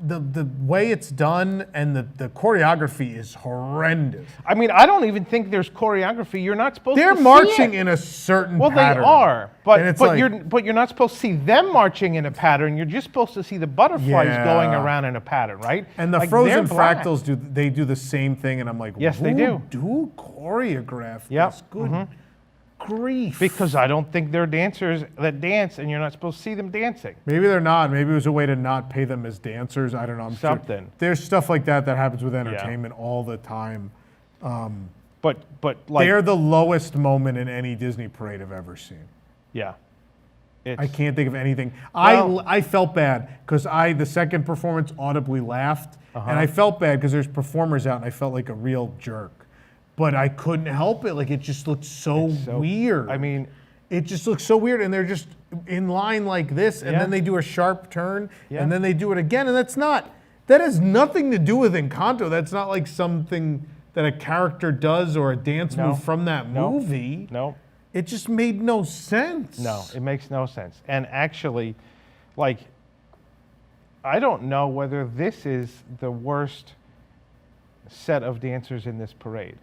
the way it's done, and the choreography is horrendous. I mean, I don't even think there's choreography. You're not supposed They're to see marching it. in a certain Well, pattern. they are, but And it's but like- you're not supposed to see them marching in a pattern. You're just supposed to see the butterflies Yeah. going around in a pattern, right? And the Like, frozen they're black. fractals do the same thing, and I'm like, Yes, they who do. choreograph Yep. this? Good grief. Because I don't think they're dancers that dance, and you're not supposed to see them dancing. Maybe they're not. Maybe it was a way to not pay them as dancers. I don't know. I'm sure Something. there's stuff like that that happens with entertainment all the time. But like, They're the lowest moment in any Disney parade I've ever seen. yeah, it's, I can't think of anything. Well- I felt bad because the second performance audibly laughed, Uh-huh. and I felt bad because there's performers out, and I felt like a real jerk. But I couldn't help it. Like it just looked so weird. I mean, it just looks so weird, and they're just in line like this, and Yeah. then they do a sharp turn, Yeah. and then they do it again, and that has nothing to do with Encanto. That's not like something that a character does or a dance No. move from that No. movie. no, It just made no sense. no, it makes no sense. And actually, like, I don't know whether this is the worst set of dancers in this parade.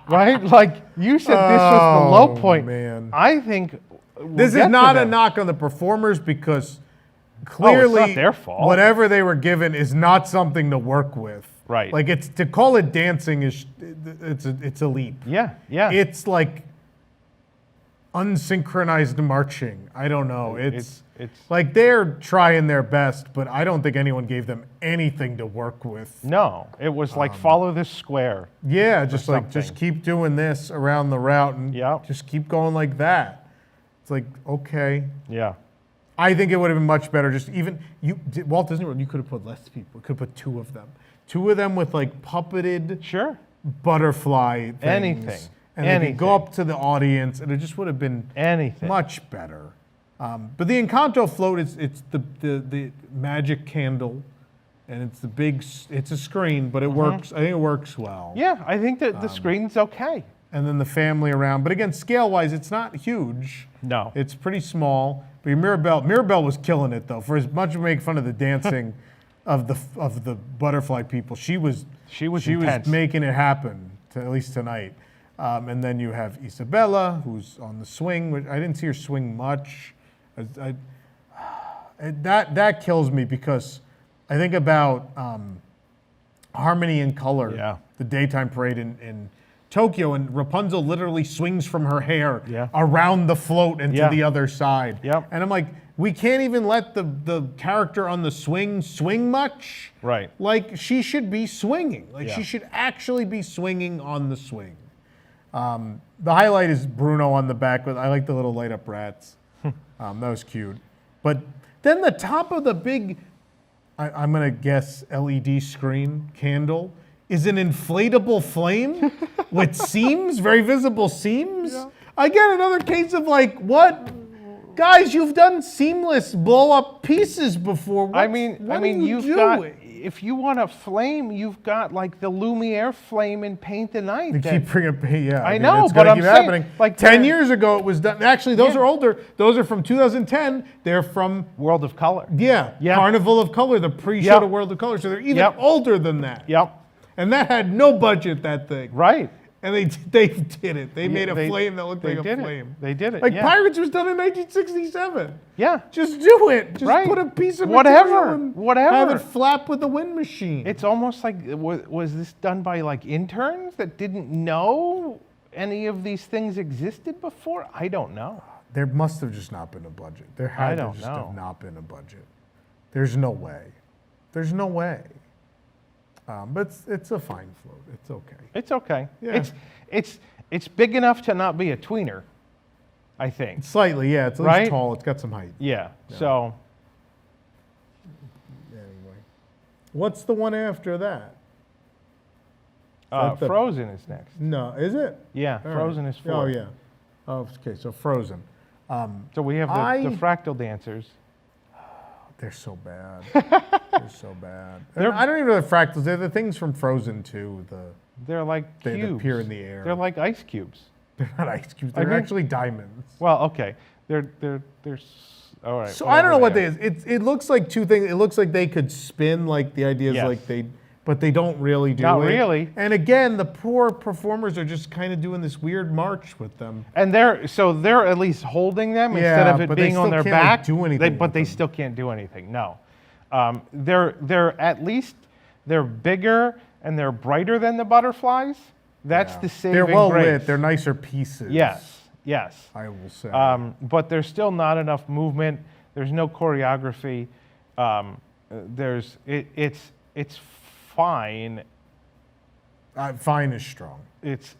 Right? Like you said, this was the low Oh, point. man. I think we'll This get is to not a them. knock on the performers because clearly their fault. whatever they were given is not something to work with. Right. Like it's to call it dancing is it's a leap. Yeah, yeah. It's like unsynchronized marching. I don't know. It's like they're trying their best, but I don't think anyone gave them anything to work with. no, it was like follow this square. Yeah, just like just something. keep doing this around the route and Yep. just keep going like that. It's like, okay. Yeah. I think it would have been much better. Just even Walt Disney World, you could have put less people. You could have put two of them. Two of them with like puppeted Sure. butterfly things. Anything. And they could go up to the audience, and it just would have been Anything. much better. But the Encanto float it's the magic candle, and it's a screen, but it works. I think it works well. Yeah, I think that the screen's okay. And then the family around. But again, scale-wise, it's not huge. No. It's pretty small. But your Mirabelle was killing it, though. For as much as we make fun of the dancing of the butterfly people, she was intense. making it happen, at least tonight. And then you have Isabella, who's on the swing. Which I didn't see her swing much. That kills me because I think about harmony and color. Yeah. The daytime parade in Tokyo, and Rapunzel literally swings from her hair Yeah. around the float and Yeah. to the other side. Yep. And I'm like, we can't even let the character on the swing much. Right. Like, she should be swinging. Like, Yeah. she should actually be swinging on the swing. The highlight is Bruno on the back. I like the little light up rats. That was cute. But then the top of the big, I'm going to guess LED screen candle is an inflatable flame with seams, very visible seams. Yeah. Again, another case of like, what? Guys, you've done seamless blow up pieces before. What you've got, if you want a flame, you've got like the Lumiere flame in Paint the Night. They keep bringing, yeah. I know, it's but gonna I'm keep saying, happening. like, 10 years ago, it was done. Actually, those Yeah. are older. Those are from 2010. They're from World of Color. Yeah. Carnival of Color, the pre-show Yep. to World of Color. So they're even Yep. older than that. Yep. And that had no budget, that thing. Right. And they did it. They made a they- flame that looked they like a did it. flame. They did it, Like yeah. Pirates was done in 1967. Yeah. Just do it. Just Right. put a piece of Whatever. material and Whatever. have it flap with the wind machine. It's almost like, was this done by like interns that didn't know any of these things existed before? I don't know. There must have just not been a budget. There I had to don't just know. have not been a budget. There's no way. There's no way. But it's a fine float. It's okay. It's okay. Yeah. It's big enough to not be a tweener, I think. Slightly, yeah. It's at Right? least tall. It's got some height. Yeah. So Anyway, what's the one after that? that the- Frozen is next. No, is it? Yeah, All Frozen right. is 4. Oh yeah. Oh, okay. So Frozen. So we have the fractal dancers. They're so bad. They're so bad. And I don't even know the fractals. They're the things from Frozen too. They're like They cubes. appear in the air. They're like ice cubes. They're not ice cubes. They're mean- actually diamonds. Well, okay. All right. So I don't know what they they is. It looks like two things. It looks like they could spin. Like the idea is Yes. like but they don't really do Not it. really. And again, the poor performers are just kind of doing this weird march with them. And they're at least holding them instead Yeah, of it but they being on still their can't, like, back. do anything But with they them. still can't do anything. No, they're at least they're bigger and they're brighter than the butterflies. That's Yeah. the saving They're well grace. lit. They're nicer pieces. Yes, yes. I will say. But there's still not enough movement. There's no choreography. It's fine. Fine is strong. It's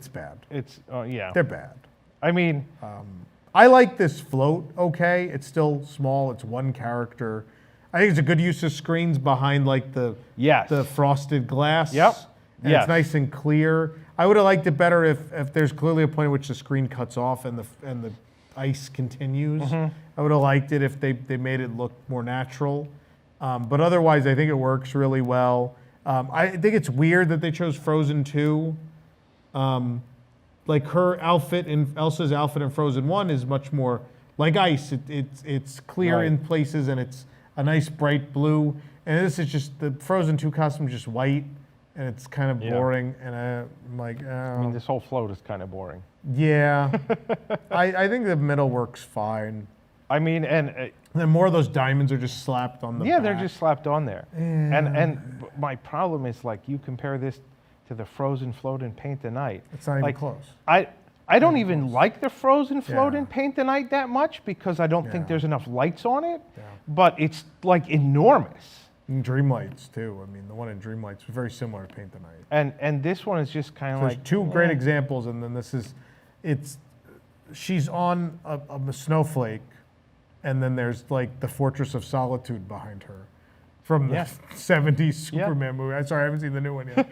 bad. yeah. They're bad. I mean, I like this float, okay? It's still small. It's one character. I think it's a good use of screens behind like the Yes. the frosted glass. Yep. And Yes. it's nice and clear. I would have liked it better if there's clearly a point at which the screen cuts off and the ice continues. Mm-hmm. I would have liked it if they made it look more natural. But otherwise, I think it works really well. I think it's weird that they chose Frozen 2. Like her outfit in Elsa's outfit in Frozen 1 is much more like ice. It's clear Right. in places and it's a nice bright blue. And this is just the Frozen 2 costume is just white and it's kind of Yeah. boring. And I'm like, I mean, this whole float is kind of boring. yeah. I think the middle works fine. I mean, and Then more of those diamonds are just slapped on the yeah, back. they're just slapped on there. And my problem is like you compare this to the Frozen float in Paint the Night. It's not even like, close. I don't even like the Frozen float Yeah. in Paint the Night that much because I don't think Yeah. there's enough lights on it. Yeah. But it's like enormous. And Dreamlights too. I mean, the one in Dreamlights was very similar to Paint the Night. And this one is just kind of There's like two great examples, and then she's on a snowflake, and then there's like the Fortress of Solitude behind her from the Yeah. 70s Superman movie. I'm sorry, I haven't seen the new one yet.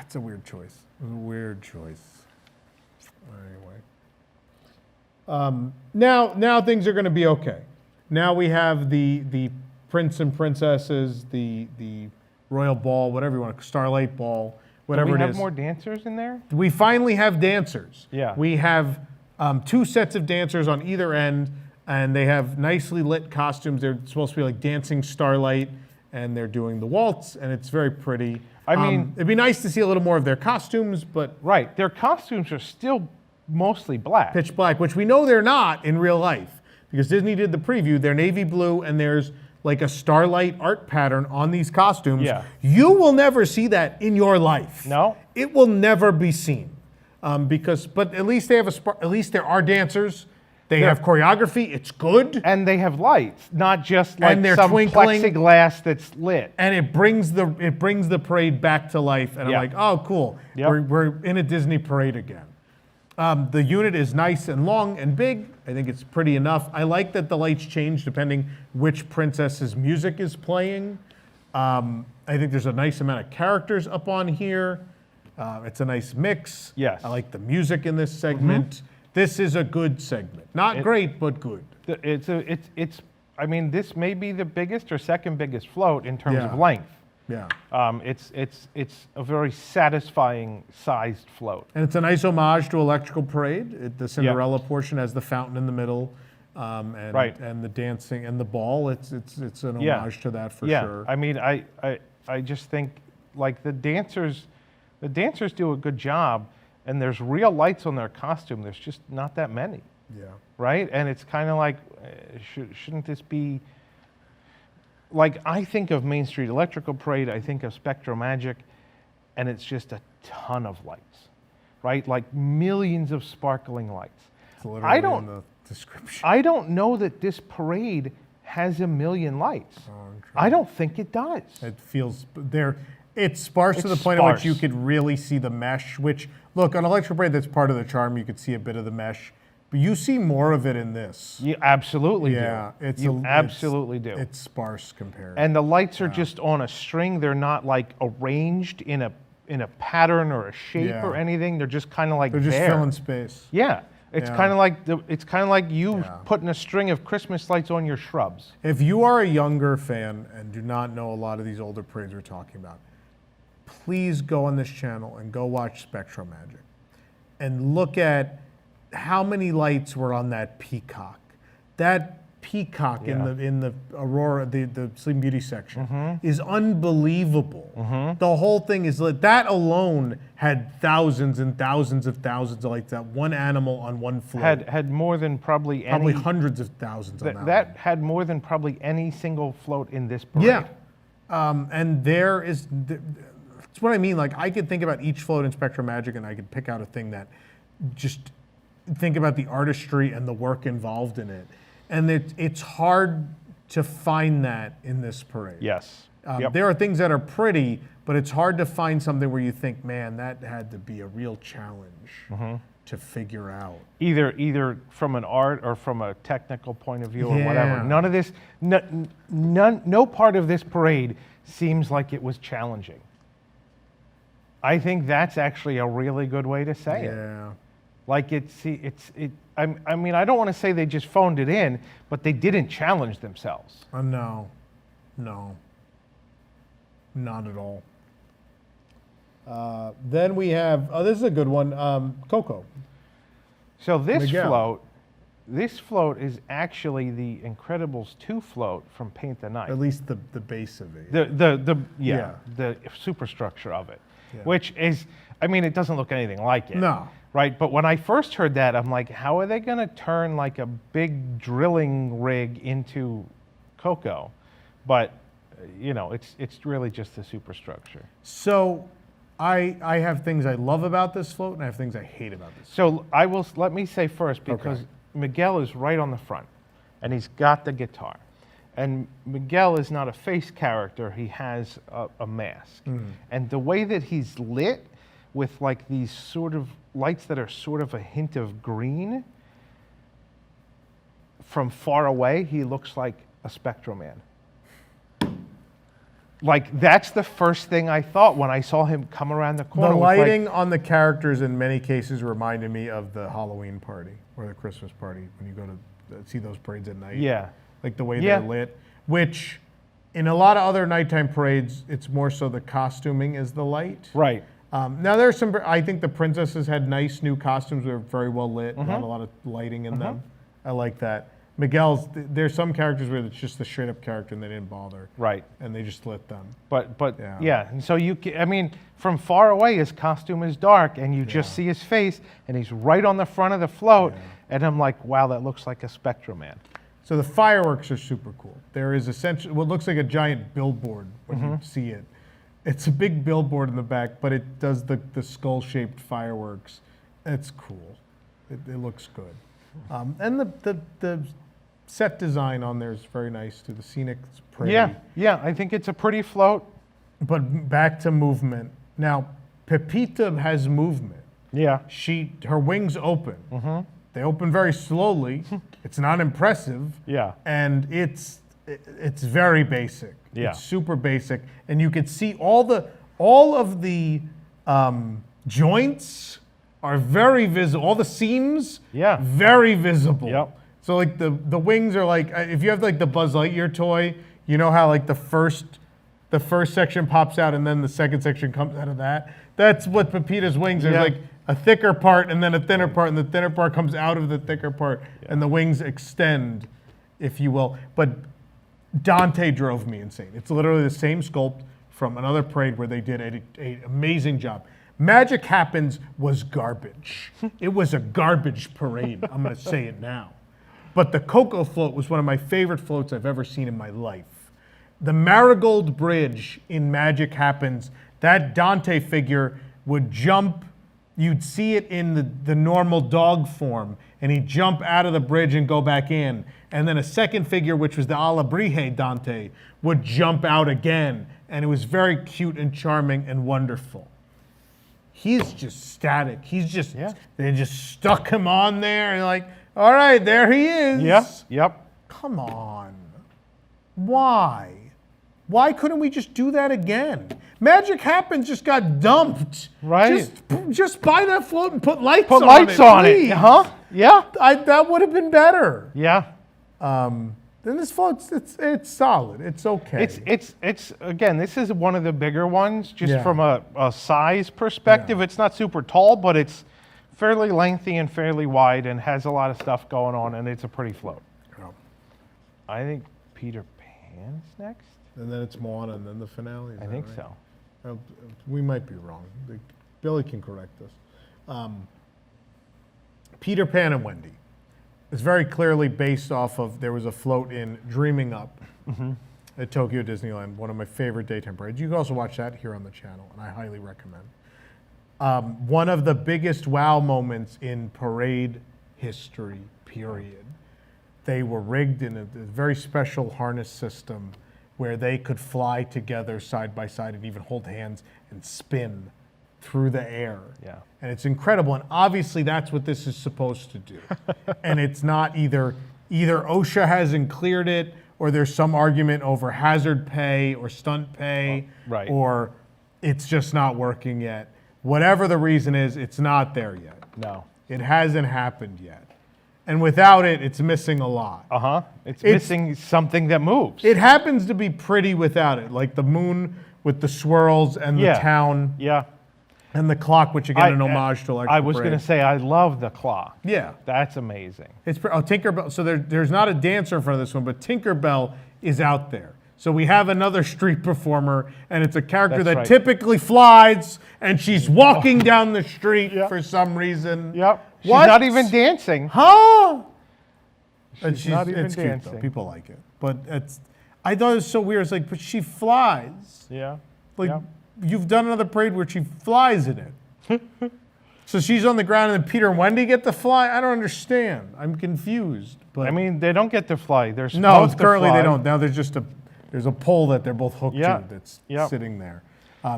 It's a weird choice. It was a weird choice. Anyway. Now things are going to be okay. Now we have the prince and princesses, the royal ball, whatever you want, Starlight ball, whatever Do we it have is. more dancers in there? We finally have dancers. Yeah. We have 2 sets of dancers on either end, and they have nicely lit costumes. They're supposed to be like dancing starlight, and they're doing the waltz, and it's very pretty. I mean- it'd be nice to see a little more of their costumes, but Right. Their costumes are still mostly black. pitch black, which we know they're not in real life, because Disney did the preview. They're navy blue, and there's like a starlight art pattern on these costumes. Yeah. You will never see that in your life. No? It will never be seen. But at least they have at least there are dancers. They have choreography. It's good. And they have lights, not just like And they're some twinkling. plexiglass that's lit. And it brings the parade back to life. And Yeah. I'm like, oh, cool. Yep. We're in a Disney parade again. The unit is nice and long and big. I think it's pretty enough. I like that the lights change depending which princess's music is playing. I think there's a nice amount of characters up on here. It's a nice mix. Yes. I like the music in this segment. This is a good segment. Not great, but good. It's. I mean, this may be the biggest or second biggest float in terms Yeah. of length. Yeah. It's a very satisfying sized float. And it's a nice homage to Electrical Parade. The Cinderella portion has the fountain in the middle, and Right. and the dancing and the ball. It's an Yeah. homage to that for Yeah. sure. I mean, I just think like the dancers do a good job, and there's real lights on their costume. There's just not that many, Yeah. right? And it's kind of like, shouldn't this be? Like, I think of Main Street Electrical Parade, I think of Spectro Magic, and it's just a ton of lights, right? Like millions of sparkling lights. It's literally I don't- in the description. I don't know that this parade has a million lights. I don't think it does. It feels there. It's sparse to It's the point at which you sparse. could really see the mesh. Which look on Electrical Parade, that's part of the charm. You could see a bit of the mesh, but you see more of it in this. You absolutely Yeah, do. it's You absolutely do. It's sparse compared. And the lights are just on a string. They're not like arranged in a pattern or a shape Yeah. or anything. They're just kind of like they're just there. filling space. Yeah. It's Yeah. kind of like you Yeah. putting a string of Christmas lights on your shrubs. If you are a younger fan and do not know a lot of these older parades we're talking about, please go on this channel and go watch Spectro Magic and look at how many lights were on that peacock. That peacock Yeah. in the Aurora, the Sleeping Beauty section is unbelievable. The whole thing is lit. That alone had thousands and thousands of lights. That one animal on one float. Had more than probably probably any. hundreds of thousands on that. That had more than probably any single float in this parade. Yeah. And that's what I mean. Like, I could think about each float in Spectrum Magic and I could pick out a thing that just think about the artistry and the work involved in it. And it's hard to find that in this parade. Yes. Yep. There are things that are pretty, but it's hard to find something where you think, man, that had to be a real challenge to figure out. Either from an art or from a technical point of view or Yeah. whatever. None of this, no part of this parade seems like it was challenging. I think that's actually a really good way to say it. Yeah. Like I mean, I don't want to say they just phoned it in, but they didn't challenge themselves. No, not at all. Then we have, this is a good one, Coco. So Miguel. this float is actually the Incredibles 2 float from Paint the Night. At least the base of it. The Yeah. superstructure of it, Yeah. which is, I mean, it doesn't look anything like it. No. Right, but when I first heard that, I'm like, how are they going to turn like a big drilling rig into Coco? But you know, it's really just the superstructure. So I have things I love about this float and I have things I hate about this. So let me say first, because Okay. Miguel is right on the front, and he's got the guitar. And Miguel is not a face character, he has a mask. And the way that he's lit with like these sort of lights that are sort of a hint of green, from far away, he looks like a Spectro Man. Like, that's the first thing I thought when I saw him come around the corner. The with, like- lighting on the characters in many cases reminded me of the Halloween party or the Christmas party when you go to see those parades at night. Yeah. Like the way Yeah. they're lit, which in a lot of other nighttime parades, it's more so the costuming is the light. Right. Now there's some, I think the princesses had nice new costumes. They were very well lit, Mm-hmm. not a lot of lighting in them. I like that. Miguel's, there's some characters where it's just the straight up character and they didn't bother. Right. And they just lit them. But Yeah. yeah. And so I mean, from far away, his costume is dark, and you just see his face, and he's right on the front of the float, and I'm like, wow, that looks like a Spectro Man. So the fireworks are super cool. There is essentially what looks like a giant billboard when you see it. It's a big billboard in the back, but it does the skull-shaped fireworks. It's cool. It looks good. And the set design on there is very nice too. The scenic is pretty. Yeah, I think it's a pretty float. But back to movement. Now, Pepita has movement. Yeah. Her wings open. They open very slowly. It's not impressive. Yeah. And it's very basic. Yeah. It's super basic, and you can see all of the joints are very visible. All the seams, Yeah. very visible. Yep. So like the wings are like, if you have like the Buzz Lightyear toy, you know how like the first section pops out and then the second section comes out of that. That's what Pepita's wings are. Yeah. Like a thicker part and then a thinner part, and the thinner part comes out of the thicker part, and the wings extend, if you will. But Dante drove me insane. It's literally the same sculpt from another parade where they did an amazing job. Magic Happens was garbage. It was a garbage parade. I'm going to say it now. But the Coco float was one of my favorite floats I've ever seen in my life. The Marigold Bridge in Magic Happens, that Dante figure would jump. You'd see it in the normal dog form, and he'd jump out of the bridge and go back in. And then a second figure, which was the Alabrije Dante, would jump out again. And it was very cute and charming and wonderful. He's just static. They just stuck him on there and like, all right, there he is. Yeah. Yep. Come on. Why? Why couldn't we just do that again? Magic Happens just got dumped. Right. Just buy that float and put lights Put on lights it. on it. Please. Huh? Yeah. That would have been better. Yeah. Then this float, it's solid. It's okay. It's again, this is one of the bigger ones, just Yeah. from a size perspective. Yeah. It's not super tall, but it's fairly lengthy and fairly wide and has a lot of stuff going on, and it's a pretty float. Oh. I think Peter Pan's next. And then it's Moana, and then the finale. Is I that think right? so. We might be wrong. Billy can correct us. Peter Pan and Wendy. It's very clearly based off of, there was a float in Dreaming Up at Tokyo Disneyland, one of my favorite daytime parades. You can also watch that here on the channel, and I highly recommend. One of the biggest wow moments in parade history, period. They were rigged in a very special harness system where they could fly together side by side and even hold hands and spin through the air. Yeah. And it's incredible. And obviously that's what this is supposed to do. And it's not either OSHA hasn't cleared it, or there's some argument over hazard pay or stunt pay, Right. or it's just not working yet. Whatever the reason is, it's not there yet. No. It hasn't happened yet. And without it, it's missing a lot. It's missing something that moves. It happens to be pretty without it, like the moon with the swirls and the town Yeah. and the clock, which again an homage to Electric I was Parade. going to say, I love the clock. Yeah. That's amazing. It's Tinkerbell. So there's not a dancer in front of this one, but Tinkerbell is out there. So we have another street performer, and it's a character That's that right. typically flies, and she's walking down the street for some reason. Yep. She's What? not even dancing. Huh? And She's not even it's cute though. dancing. People like it, but I thought it was so weird. It's like, but she flies. Yeah. Like Yep. you've done another parade where she flies in it. So she's on the ground, and then Peter and Wendy get to fly. I don't understand. I'm confused. But I mean, they don't get to fly. They're no, supposed to currently fly. they don't. Now there's a pole that they're both hooked Yeah. to that's Yep. sitting there.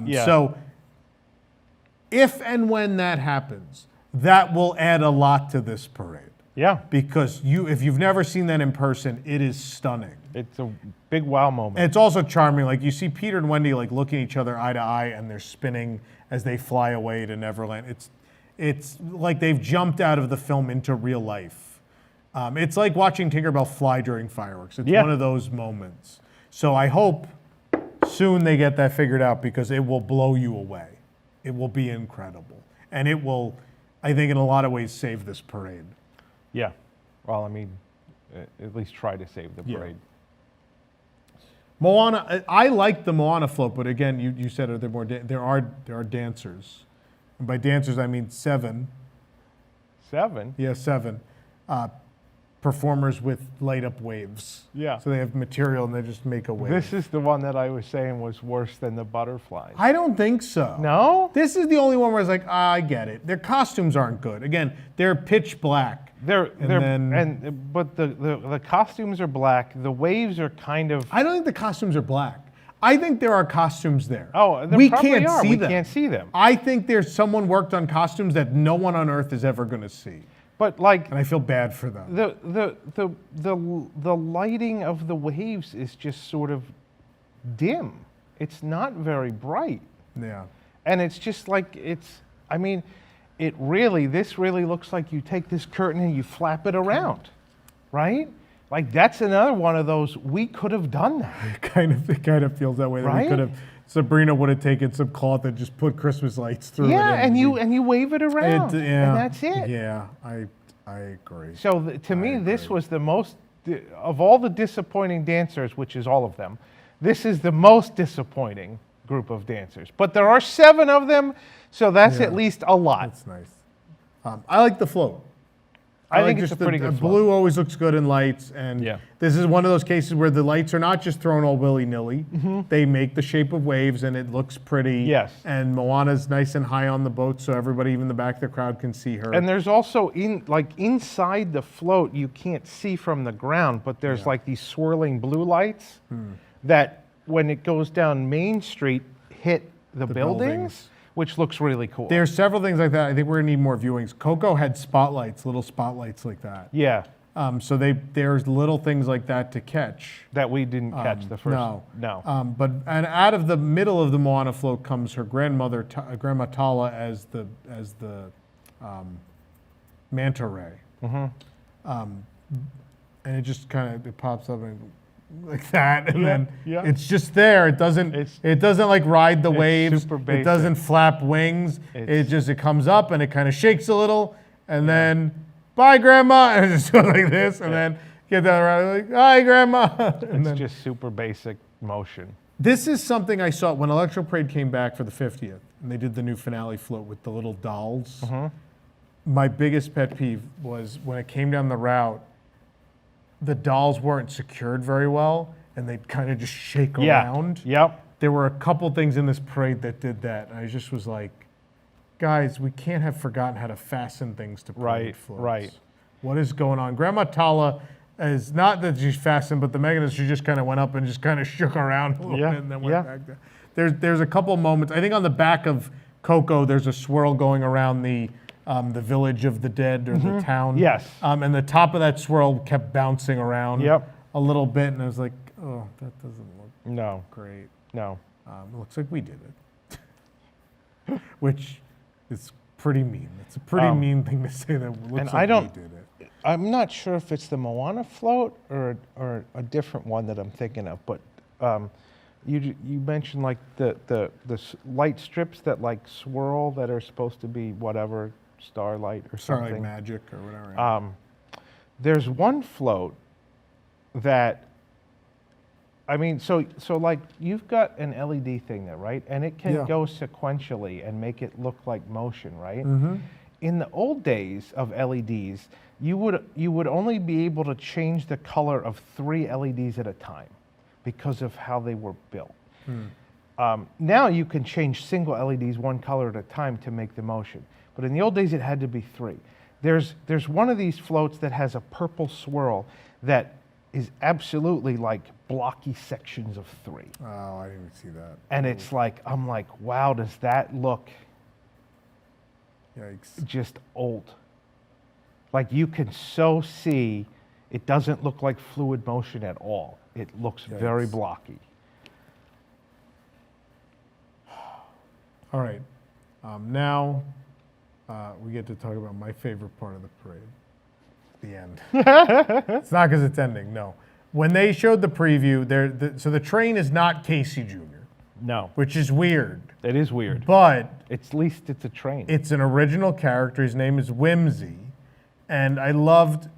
Yeah. So if and when that happens, that will add a lot to this parade. Yeah. Because if you've never seen that in person, it is stunning. It's a big wow moment. And it's also charming. Like you see Peter and Wendy like looking at each other eye to eye, and they're spinning as they fly away to Neverland. It's like they've jumped out of the film into real life. It's like watching Tinkerbell fly during fireworks. It's one of those moments. So I hope soon they get that figured out because it will blow you away. It will be incredible. And it will, I think, in a lot of ways, save this parade. Yeah. Well, I mean, at least try to save the parade. Moana, I like the Moana float, but again, you said there are dancers. And by dancers, I mean 7. 7? Yeah, 7. Performers with light up waves. Yeah. So they have material and they just make a wave. This is the one that I was saying was worse than the butterflies. I don't think so. No? This is the only one where I was like, I get it. Their costumes aren't good. Again, they're pitch black. But the costumes are black. The waves are kind of. I don't think the costumes are black. I think there are costumes there. Oh, there we probably can't are. see We them. can't see them. I think there's someone worked on costumes that no one on Earth is ever going to see. But like, And I feel bad for them. the lighting of the waves is just sort of dim. It's not very bright, Yeah. and it's just like I mean, this really looks like you take this curtain and you flap it around, right? Like that's another one of those. We could have done that. It kind of feels that way. That Right? we could have. Sabrina would have taken some cloth and just put Christmas lights through it. Yeah, and you wave it around, yeah, and that's it. Yeah, I agree. So to me, this was the most of all the disappointing dancers, which is all of them. This is the most disappointing group of dancers. But there are 7 of them, so that's at least a lot. That's nice. I like the float. I like think it's just a pretty good float. Blue always looks good in lights, and this is one of those cases where the lights are not just thrown all willy-nilly. They make the shape of waves, and it looks pretty. Yes. And Moana's nice and high on the boat, so everybody, even the back of the crowd, can see her. And there's also inside the float, you can't see from the ground, but there's like these swirling blue lights that, when it goes down Main Street, hit the buildings, which looks really cool. There's several things like that. I think we're gonna need more viewings. Coco had spotlights, little spotlights like that. Yeah. So there's little things like that to catch. That we didn't catch the first. No. And out of the middle of the Moana float comes her grandmother, Grandma Tala, as the manta ray. And it just kind of pops up and like that, and then it's just there. It doesn't like ride the waves. Super It basic. doesn't flap wings. It comes up and it kind of shakes a little, and then bye, Grandma, and it just goes like this, and then get that around like hi, Grandma. And It's just super basic motion. this is something I saw when Electro Parade came back for the 50th, and they did the new finale float with the little dolls. My biggest pet peeve was when it came down the route, the dolls weren't secured very well, and they'd kind of just shake around. Yep. There were a couple things in this parade that did that, and I just was like, guys, we can't have forgotten how to fasten things to parade floats. Right. What is going on? Grandma Tala is not that she's fastened, but the mechanism, she just kind of went up and just kind of shook around a little bit and then went back down. There's a couple moments. I think on the back of Coco, there's a swirl going around the village of the dead or the town. Yes. And the top of that swirl kept bouncing around a little bit, and I was like, oh, that doesn't look great. No. It looks like we did it, which is pretty mean. It's a pretty mean thing to say that it looks like we did it. I'm not sure if it's the Moana float or a different one that I'm thinking of, but you mentioned like the light strips that like swirl that are supposed to be whatever, Starlight or something. Starlight Magic or whatever. There's one float that, I mean, so like you've got an LED thing there, right? And it can go sequentially and make it look like motion, right? In the old days of LEDs, you would only be able to change the color of 3 LEDs at a time because of how they were built. Now you can change single LEDs one color at a time to make the motion. But in the old days, it had to be 3. There's one of these floats that has a purple swirl that is absolutely like blocky sections of 3. Oh, I didn't even see that. And it's like, I'm like, wow, does that look Yikes. just old? Like you can so see, it doesn't look like fluid motion at all. It looks very Yikes. blocky. All right. Now we get to talk about my favorite part of the parade, the end. It's not because it's ending, no. When they showed the preview, so the train is not Casey Jr., No, which is weird, it is weird. but At least it's a train. it's an original character. His name is Whimsy, and I loved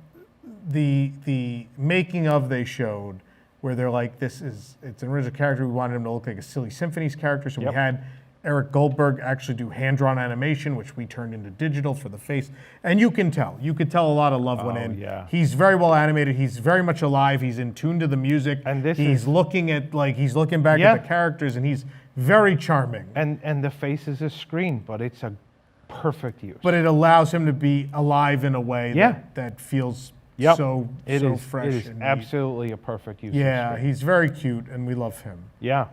the making of they showed where they're like, it's an original character. We wanted him to look like a Silly Symphonies character, so Yep. we had Eric Goldberg actually do hand-drawn animation, which we turned into digital for the face. And you could tell a lot of love went in. yeah. He's very well animated. He's very much alive. He's in tune to the music. And this he's is- looking back Yeah. at the characters, and he's very charming. And the face is a screen, but it's a perfect use. But it allows him to be alive in a way Yeah. that feels Yep. so It is fresh. It is and neat. absolutely a perfect use. Yeah, of screen. he's very cute, and we love him. Yeah.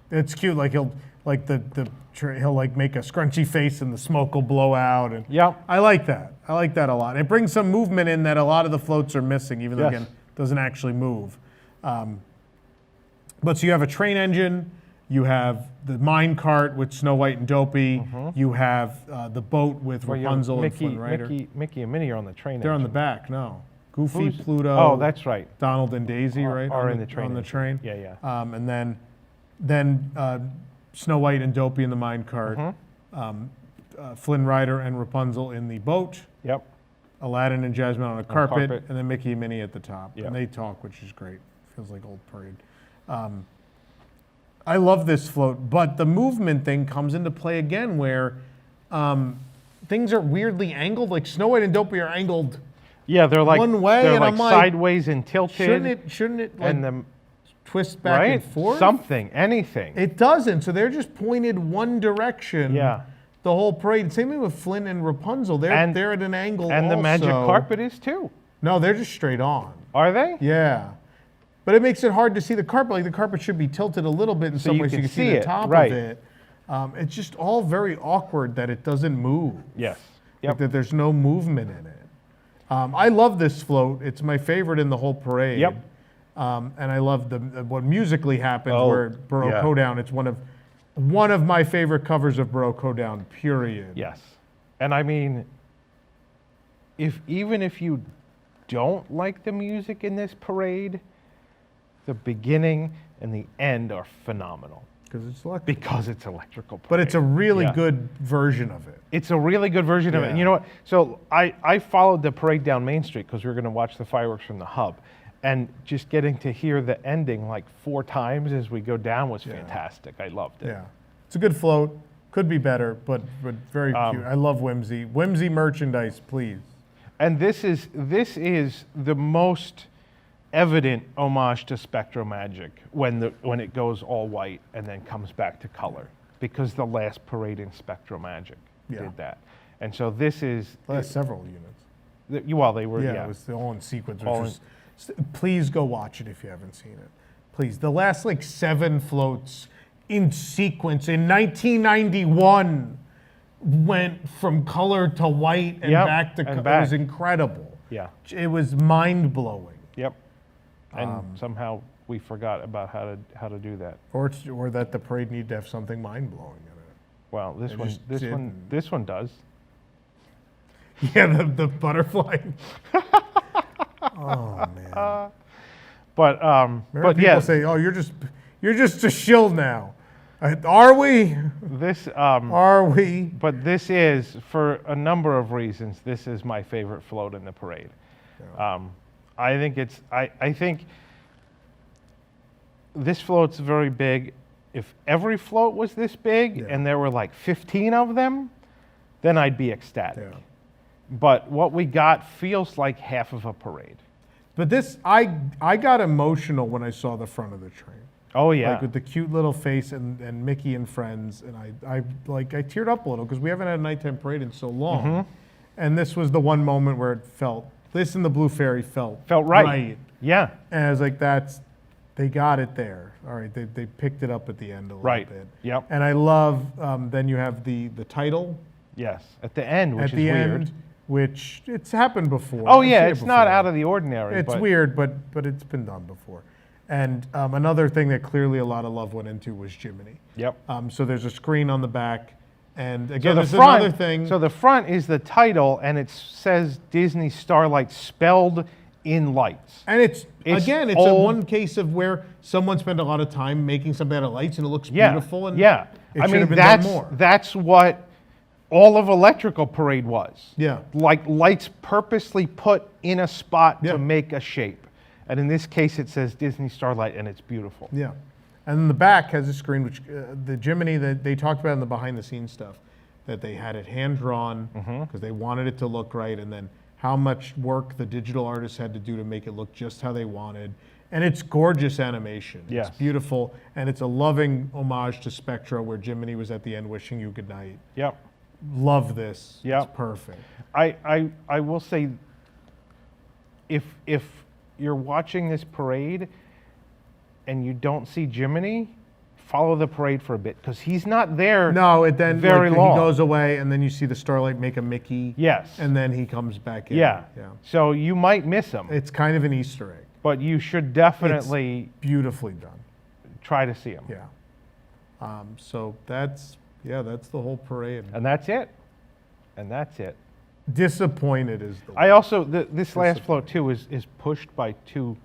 It's cute. Like he'll make a scrunchy face, and the smoke will blow out. And Yeah. I like that. I like that a lot. It brings some movement in that a lot of the floats are missing, even though Yes. again it doesn't actually move. But so you have a train engine. You have the mine cart with Snow White and Dopey. You have the boat with Where Rapunzel and Mickey, Flynn Rider. Mickey and Minnie are on the train. They're on the engine. back. No, Goofy, Who's- Pluto. Oh, that's right. Donald and Daisy, right? Are on in the train on the engine. train. Yeah, yeah. And then Snow White and Dopey in the mine cart. Flynn Rider and Rapunzel in the boat. Yep. Aladdin and Jasmine on a carpet, carpet. and then Mickey and Minnie at the top. Yeah. And they talk, which is great. Feels like old parade. I love this float, but the movement thing comes into play again where things are weirdly angled. Like Snow White and Dopey are angled. Yeah, they're like One way, they're and like I'm like, sideways and tilted. Shouldn't it like and the twist back right? and forth? Something, anything. It doesn't. So they're just pointed one direction. Yeah. The whole parade. Same thing with Flynn and Rapunzel. They're And- at an angle. and the magic also. carpet is too. No, they're just straight on. Are they? Yeah. But it makes it hard to see the carpet. Like the carpet should be tilted a little bit in some you ways so can you can see see the it, top right. of it. It's just all very awkward that it doesn't move. Yes. Like Yep. that there's no movement in it. I love this float. It's my favorite in the whole parade. Yep. And I love what musically happens Oh, where Baroque yeah. Hoedown. It's one of my favorite covers of Baroque Hoedown, period. Yes. And I mean, even if you don't like the music in this parade, the beginning and the end are phenomenal Because it's electric. because it's electrical parade. But it's a really Yeah. good version of it. It's a really good version of it. And you Yeah. know what? So I followed the parade down Main Street because we were going to watch the fireworks from the hub. And just getting to hear the ending like 4 times as we go down was fantastic. I loved it. Yeah. It's a good float. Could be better, but very cute. I love Whimsy. Whimsy merchandise, please. And this is the most evident homage to Spectro Magic when it goes all white and then comes back to color, because the last parade in Spectro Magic Yeah. did that. And so this is Well, several units. well, they were Yeah, it was all in sequence. Which All was, please go watch it if you haven't seen it. Please. The last 7 floats in sequence in 1991 went from color to white and Yep, back to and color. It back. was incredible. yeah. It was mind blowing. Yep. And somehow we forgot about how to do that. Or that the parade needed to have something mind blowing in it. Well, They just didn't. this one does. Yeah, the butterfly. Oh man. But Remember but people yeah, say, "Oh, you're just a shill now." Are we? this Are we? but this is, for a number of reasons, this is my favorite float in the parade. I think this float's very big. If every float was this big Yeah. and there were like 15 of them, then I'd be ecstatic. Yeah. But what we got feels like half of a parade. But this, I got emotional when I saw the front of the train. Oh yeah. Like with the cute little face and Mickey and friends, and I teared up a little because we haven't had a nighttime parade in so long, Mm-hmm. and this was the one moment where it felt. This and the Blue Fairy felt right. Yeah. And I was like, they got it there. All right, they picked it up at the end a little Right. bit. Yep. And I love. Then you have the title Yes. At the end, which at is the weird. end, which it's happened before. Oh I've yeah, seen it it's not before. out of the ordinary. It's but weird, but it's been done before. And another thing that clearly a lot of love went into was Jiminy. Yep. So there's a screen on the back, and So again, the this is front, another thing. So the front is the title, and it says Disney Starlight spelled in lights. And it's again, it's a old. one case of where someone spent a lot of time making something out of lights, and it looks Yeah, beautiful. And yeah. it I should mean, have been done that's more. that's what all of Electrical Parade was. Yeah. Like lights purposely put in a spot Yeah. to make a shape. And in this case, it says Disney Starlight, and it's beautiful. Yeah, and then the back has a screen, which the Jiminy that they talked about in the behind-the-scenes stuff, that they had it hand-drawn because they wanted it to look right, and then how much work the digital artists had to do to make it look just how they wanted. And it's gorgeous animation. Yes. It's beautiful, and it's a loving homage to Spectra, where Jiminy was at the end wishing you good night. Yep. Love this. Yep. It's perfect. I will say, if you're watching this parade and you don't see Jiminy, follow the parade for a bit, because he's not there. No, it then Very like, long. he goes away, and then you see the Starlight make a Mickey. Yes. And then he comes back in. Yeah. Yeah. So you might miss him, It's kind of an Easter egg. but you should definitely Beautifully done. try to see him. Yeah. So that's the whole parade. And that's it. And that's it. Disappointed is the I word. also this last float too is pushed by two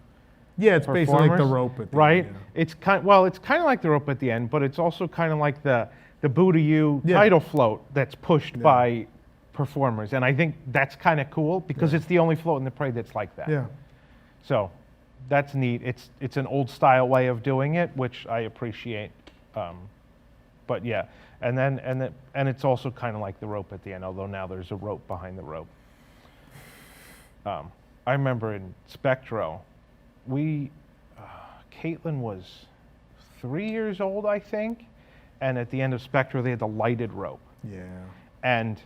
Yeah, it's basically like the performers, rope at the right? end, It's kind of like the rope at the end, but it's also kind of like the Boo to You Yeah. title float that's pushed by performers, and I think that's kind of cool because it's the only float in the parade that's like that. Yeah. So that's neat. It's an old style way of doing it, which I appreciate. But yeah, and it's also kind of like the rope at the end, although now there's a rope behind the rope. I remember in Spectro, Caitlin was 3 years old, I think, and at the end of Spectro they had the lighted rope, Yeah. and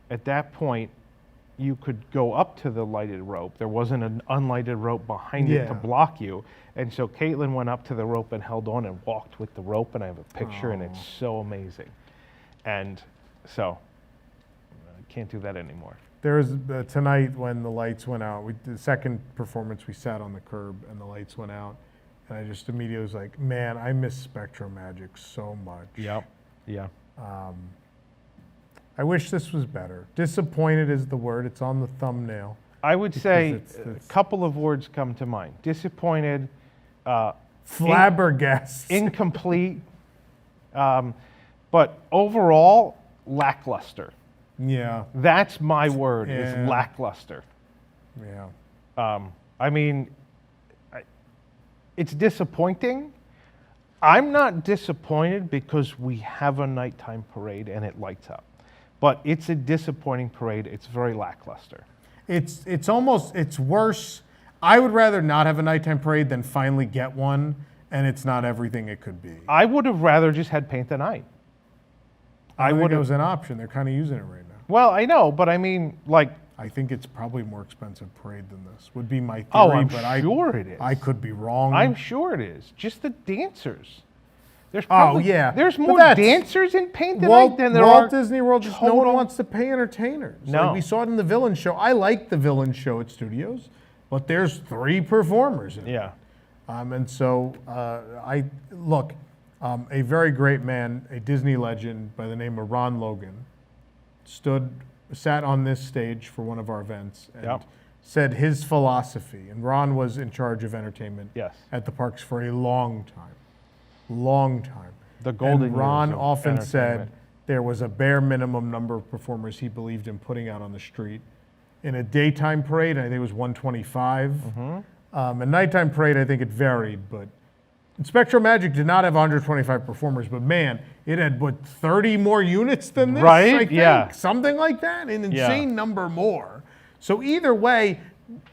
at that point you could go up to the lighted rope. There wasn't an unlighted rope behind it to Yeah. block you. And so Caitlin went up to the rope and held on and walked with the rope, and I have a picture, and it's so amazing. And so I can't do that anymore. There was tonight when the lights went out. The second performance, we sat on the curb and the lights went out, and I just immediately was like, "Man, I miss Spectro Magic so much." Yep. Yeah. I wish this was better. Disappointed is the word. It's on the thumbnail. I would say it's- a couple of words come to mind. Disappointed, Flabbergasted. incomplete, but overall, lackluster. Yeah. That's my word, Yeah. is lackluster. Yeah. I mean, it's disappointing. I'm not disappointed because we have a nighttime parade and it lights up. But it's a disappointing parade. It's very lackluster. It's worse. I would rather not have a nighttime parade than finally get one, and it's not everything it could be. I would have rather just had Paint the Night. I would. It was an option. They're kind of using it right now. Well, I know, but I mean, like, I think it's probably more expensive parade than this. Would be my theory. oh, I'm but sure it is. I could be wrong. I'm sure it is. Just the dancers. There's probably, yeah. There's But more that's- dancers in Paint the Night than there Walt are Disney World. Just no one total- wants to pay entertainers. No. Like we saw it in the Villain Show. I like the Villain Show at Studios, but there's 3 performers in it. Yeah. And so a very great man, a Disney legend by the name of Ron Logan, sat on this stage for one of our events and Yep. said his philosophy. And Ron was in charge of entertainment Yes. at the parks for a long time. Long time. The golden And Ron years of often said entertainment. there was a bare minimum number of performers he believed in putting out on the street. In a daytime parade, I think it was 125. A nighttime parade, I think it varied, but Spectro Magic did not have 125 performers, but man, it had, 30 more units than this? Right? I think? Yeah. Something like that, an Yeah. insane number more. So either way,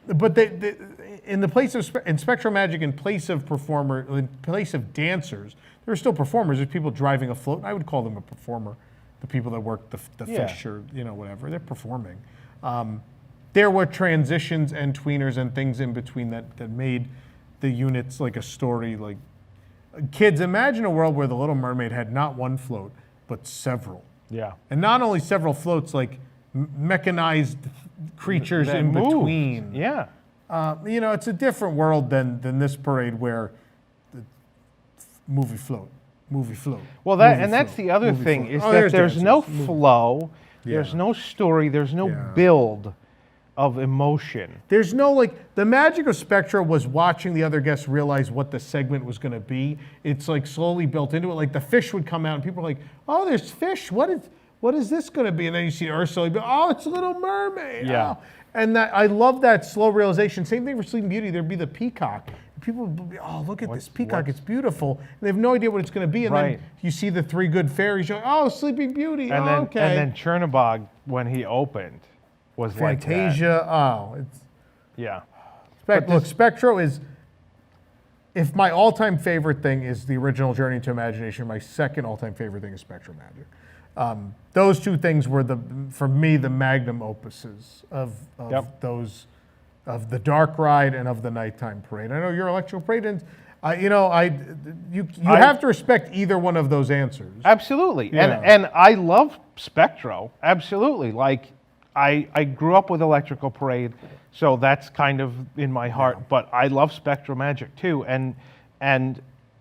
but in the place of, in Spectro Magic, in place of dancers, there are still performers. There's people driving a float. I would call them a performer. The people that work the Yeah. fish or, whatever, they're performing. There were transitions and tweeners and things in between that made the units like a story. Like, kids, imagine a world where the Little Mermaid had not one float, but several. Yeah. And not only several floats, like mechanized creatures that in moves. between. Yeah. You know, it's a different world than this parade where the movie float. Well, that's the other thing is that there's no flow, there's Yeah. no story, there's no Yeah. build of emotion. There's no, like, the magic of Spectra was watching the other guests realize what the segment was going to be. It's like slowly built into it. Like the fish would come out and people are like, oh, there's fish. What is this going to be? And then you see Ursula, be, oh, it's a Little Mermaid. Yeah. Oh. And that I love that slow realization. Same thing for Sleeping Beauty. There'd be the peacock. People would be, oh, look at this peacock. It's beautiful. And they have no idea what it's going to be. And Right. then you see the three good fairies. You're like, oh, Sleeping Beauty. And oh, then okay. and then Chernobog, when he opened, was Fantasia. Oh, it's. Yeah. Look, Spectro is, if my all-time favorite thing is the original Journey into Imagination, my second all-time favorite thing is Spectro Magic. Those two things were, for me, the magnum opuses of Yep. those, of the dark ride and of the nighttime parade. I know you're Electrical Parade, and you have to respect either one of those answers. Absolutely. Yeah. And I love Spectro. Absolutely. Like I grew up with Electrical Parade, so that's kind of in my heart, but I love Spectro Magic too. And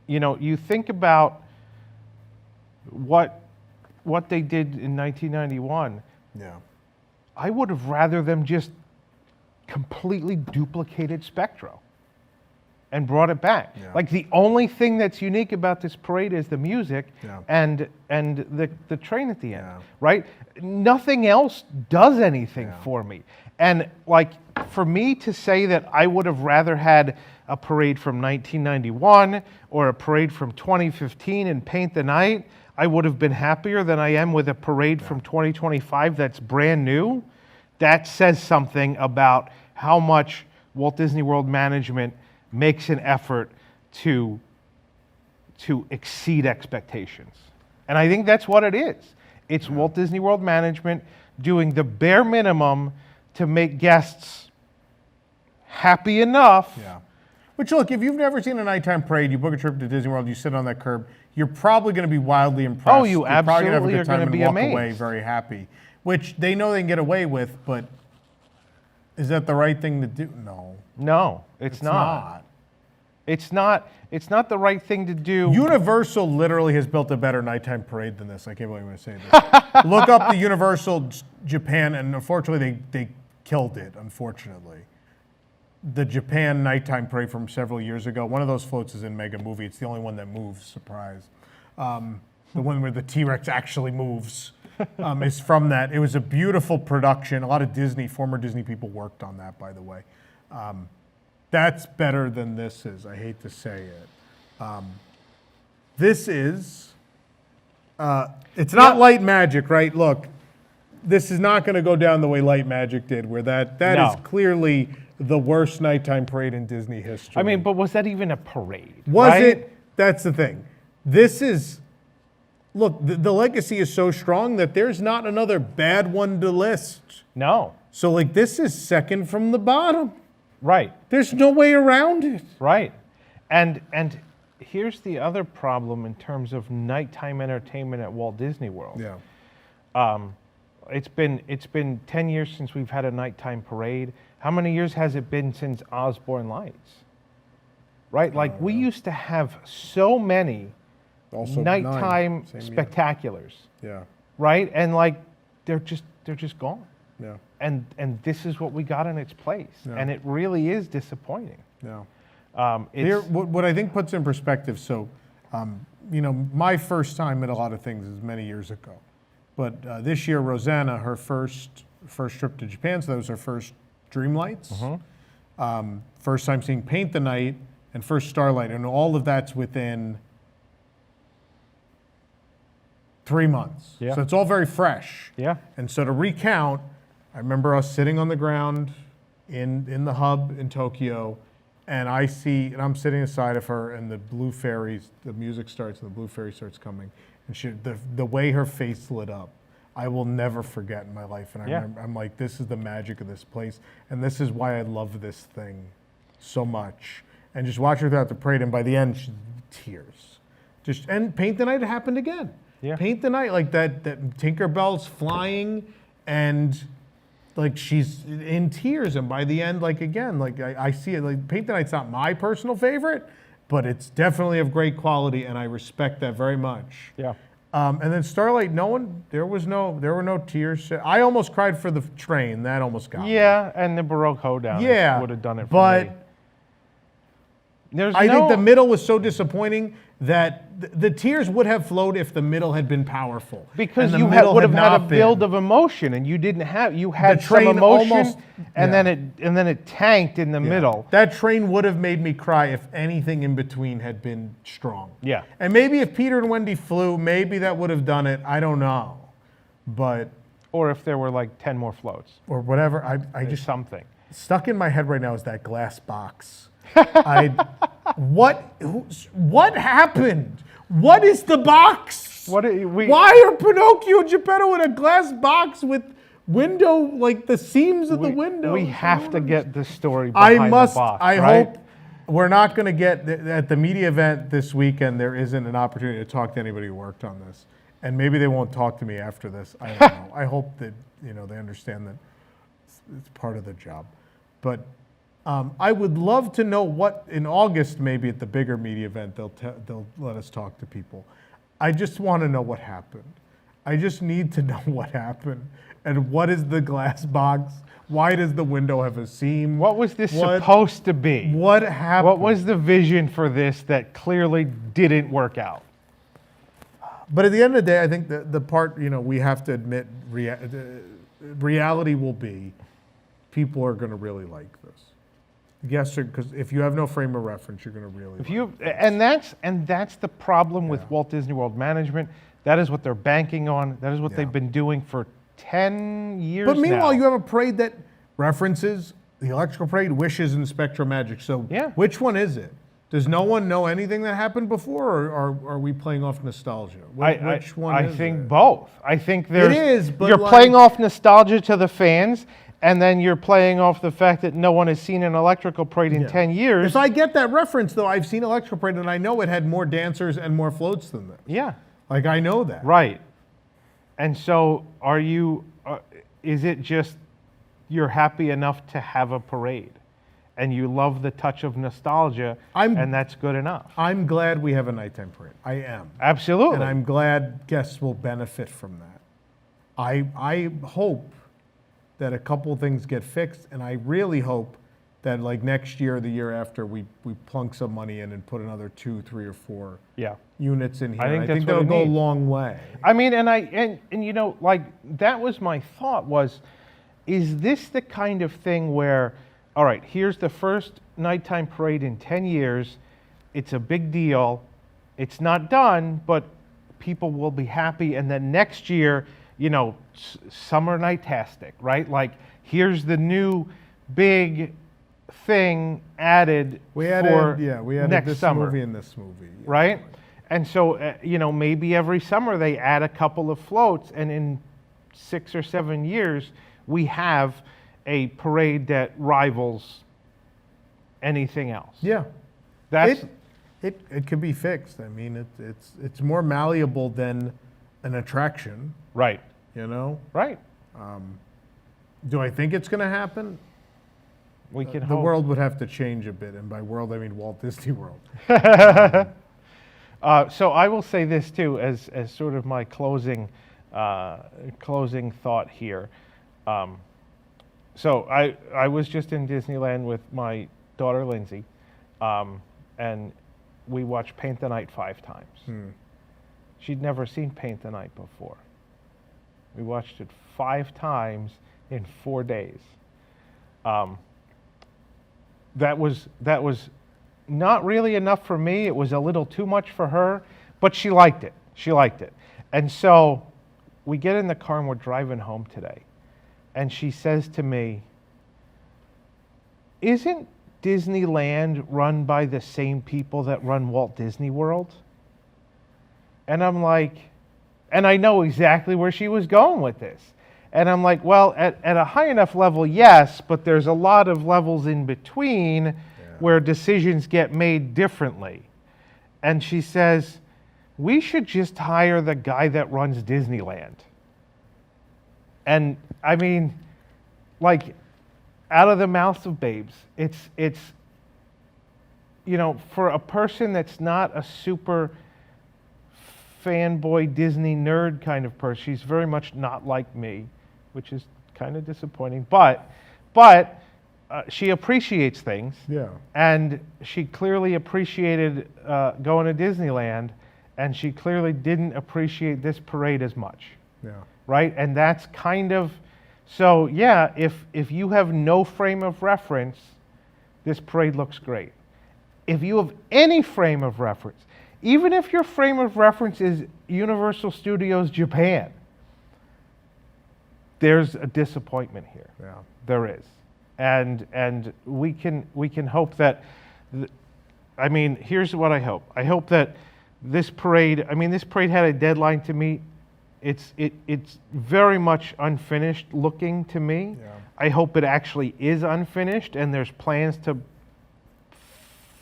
you know, you think about what they did in 1991. Yeah. I would have rather them just completely duplicated Spectro and brought it back. Yeah. Like the only thing that's unique about this parade is the music Yeah. and the train at the end, Yeah. right? Nothing else does anything Yeah. for me. And like for me to say that I would have rather had a parade from 1991 or a parade from 2015 and Paint the Night, I would have been happier than I am with a parade from 2025 that's brand new. That says something about how much Walt Disney World management makes an effort to exceed expectations. And I think that's what it is. It's Walt Disney World management doing the bare minimum to make guests happy enough. Yeah. Which, look, if you've never seen a nighttime parade, you book a trip to Disney World, you sit on that curb, you're probably going to be wildly impressed. Oh, you You're probably gonna have a absolutely good are time gonna and be walk amazed. away very happy, which they know they can get away with, but is that the right thing to do? No. No, it's not. It's not the right thing to do. Universal literally has built a better nighttime parade than this. I can't believe I'm going to say this. Look up the Universal Japan, and unfortunately, they killed it, unfortunately. The Japan nighttime parade from several years ago. One of those floats is in Mega Movie. It's the only one that moves, surprise. The one where the T-Rex actually moves is from that. It was a beautiful production. A lot of former Disney people worked on that, by the way. That's better than this is. I hate to say it. This is, it's not Light Magic, right? Look, this is not going to go down the way Light Magic did, where that No. is clearly the worst nighttime parade in Disney history. I mean, but was that even a parade? Was right? it? That's the thing. This is, look, the legacy is so strong that there's not another bad one to list. No. So, like, this is second from the bottom. Right. There's no way around it. Right. And here's the other problem in terms of nighttime entertainment at Walt Disney World. Yeah. It's been 10 years since we've had a nighttime parade. How many years has it been since Osborne Lights? Right? Like we used to have so many Also nighttime 9, same spectaculars. year. Right? And like they're just gone. Yeah. And this is what we got in its place. Yeah. And it really is disappointing. Yeah. It's, What I think puts in perspective, so, my first time at a lot of things is many years ago. But this year, Rosanna, her first trip to Japan, so that was her first Dreamlights. First time seeing Paint the Night, and first Starlight, and all of that's within 3 months. Yeah. So it's all very fresh. Yeah. And so to recount, I remember us sitting on the ground in the hub in Tokyo, and I'm sitting aside of her, and the blue fairies, the music starts, and the blue fairy starts coming, and the way her face lit up, I will never forget in my life. And I'm like, this is the magic of this place, and this is why I love this thing so much. And just watch her throughout the parade, and by the end, tears. And Paint the Night, it happened again. Yeah. Paint the Night, like that Tinkerbell's flying, and like she's in tears, and by the end, like again, like I see it. Like Paint the Night's not my personal favorite, but it's definitely of great quality, and I respect that very much. Yeah. And then Starlight, there were no tears. I almost cried for the train. That almost got me. Yeah, and the Baroque Hoedown Yeah, would have done it for but me. There's I no, think the middle was so disappointing that the tears would have flowed if the middle had been powerful. because And the you middle would have had a not been. build of emotion, and you didn't have. You had The some train emotion, almost- and yeah. then it tanked in the Yeah. middle. That train would have made me cry if anything in between had been strong. Yeah. And maybe if Peter and Wendy flew, maybe that would have done it. I don't know. But, Or if there were like 10 more floats, or whatever, I just just, something. stuck in my head right now is that glass box. What happened? What is the box? Why are Pinocchio and Geppetto in a glass box with window, like the seams of the window? We have to get the story behind I must. the box, I right? hope we're not going to get at the media event this weekend. There isn't an opportunity to talk to anybody who worked on this, and maybe they won't talk to me after this. I don't know. I hope that they understand that it's part of the job. But I would love to know what in August, maybe at the bigger media event, they'll let us talk to people. I just want to know what happened. I just need to know what happened. And what is the glass box? Why does the window have a seam? What was this supposed to be? What happened? What was the vision for this that clearly didn't work out? But at the end of the day, I think the part, we have to admit, reality will be people are going to really like this. Yes, because if you have no frame of reference, you're going to really. And that's the problem with Walt Disney World management. That is what they're banking on. That is what they've been doing for 10 years. But meanwhile, now. you have a parade that references the Electrical Parade, Wishes, and Spectral Magic. So which one is it? Does no one know anything that happened before, or are we playing off nostalgia? Which one? I is think it? both. I think there's. It is, but you're like- playing off nostalgia to the fans. And then you're playing off the fact that no one has seen an electrical parade in 10 years. If I get that reference, though, I've seen Electrical Parade, and I know it had more dancers and more floats than this. Yeah. Like, I know that. Right. And so are you, is it just you're happy enough to have a parade? And you love the touch of nostalgia, and that's good enough. I'm glad we have a nighttime parade. I am. Absolutely. And I'm glad guests will benefit from that. I hope that a couple things get fixed, and I really hope that like next year or the year after we plunk some money in and put another 2, 3, or 4 units in here. I think that'll go a long way. I mean, and like that was my thought was, is this the kind of thing where, all right, here's the first nighttime parade in 10 years. It's a big deal. It's not done, but people will be happy. And then next year, Summer Nightastic, right? Like, here's the new big thing added we for added next this summer. movie and this movie. Yeah. Right? And so, maybe every summer they add a couple of floats, and in 6 or 7 years, we have a parade that rivals anything else. Yeah. That's It could be fixed. I mean, it's more malleable than an attraction. right. Right. Do I think it's going to happen? We can The hope. world would have to change a bit, and by world I mean Walt Disney World. So I will say this too, as sort of my closing thought here. So I was just in Disneyland with my daughter Lindsay, and we watched Paint the Night 5 times. She'd never seen Paint the Night before. We watched it 5 times in 4 days. That was not really enough for me. It was a little too much for her, but she liked it. And so we get in the car and we're driving home today. And she says to me, "Isn't Disneyland run by the same people that run Walt Disney World?" And I'm like, and I know exactly where she was going with this. And I'm like, well, at a high enough level, yes, but there's a lot of levels in between where decisions get made differently. And she says, we should just hire the guy that runs Disneyland. And I mean, like, out of the mouths of babes. It's you know, for a person that's not a super fanboy Disney nerd kind of person, she's very much not like me, which is kind of disappointing. But she appreciates things, Yeah. and she clearly appreciated going to Disneyland, and she clearly didn't appreciate this parade as much, Yeah. right? And that's kind of, so yeah, if you have no frame of reference, this parade looks great. If you have any frame of reference, even if your frame of reference is Universal Studios Japan, there's a disappointment here. Yeah. There is. And we can hope that, I mean, here's what I hope. I hope that this parade, I mean, this parade had a deadline to meet. It's very much unfinished looking to me. Yeah. I hope it actually is unfinished and there's plans to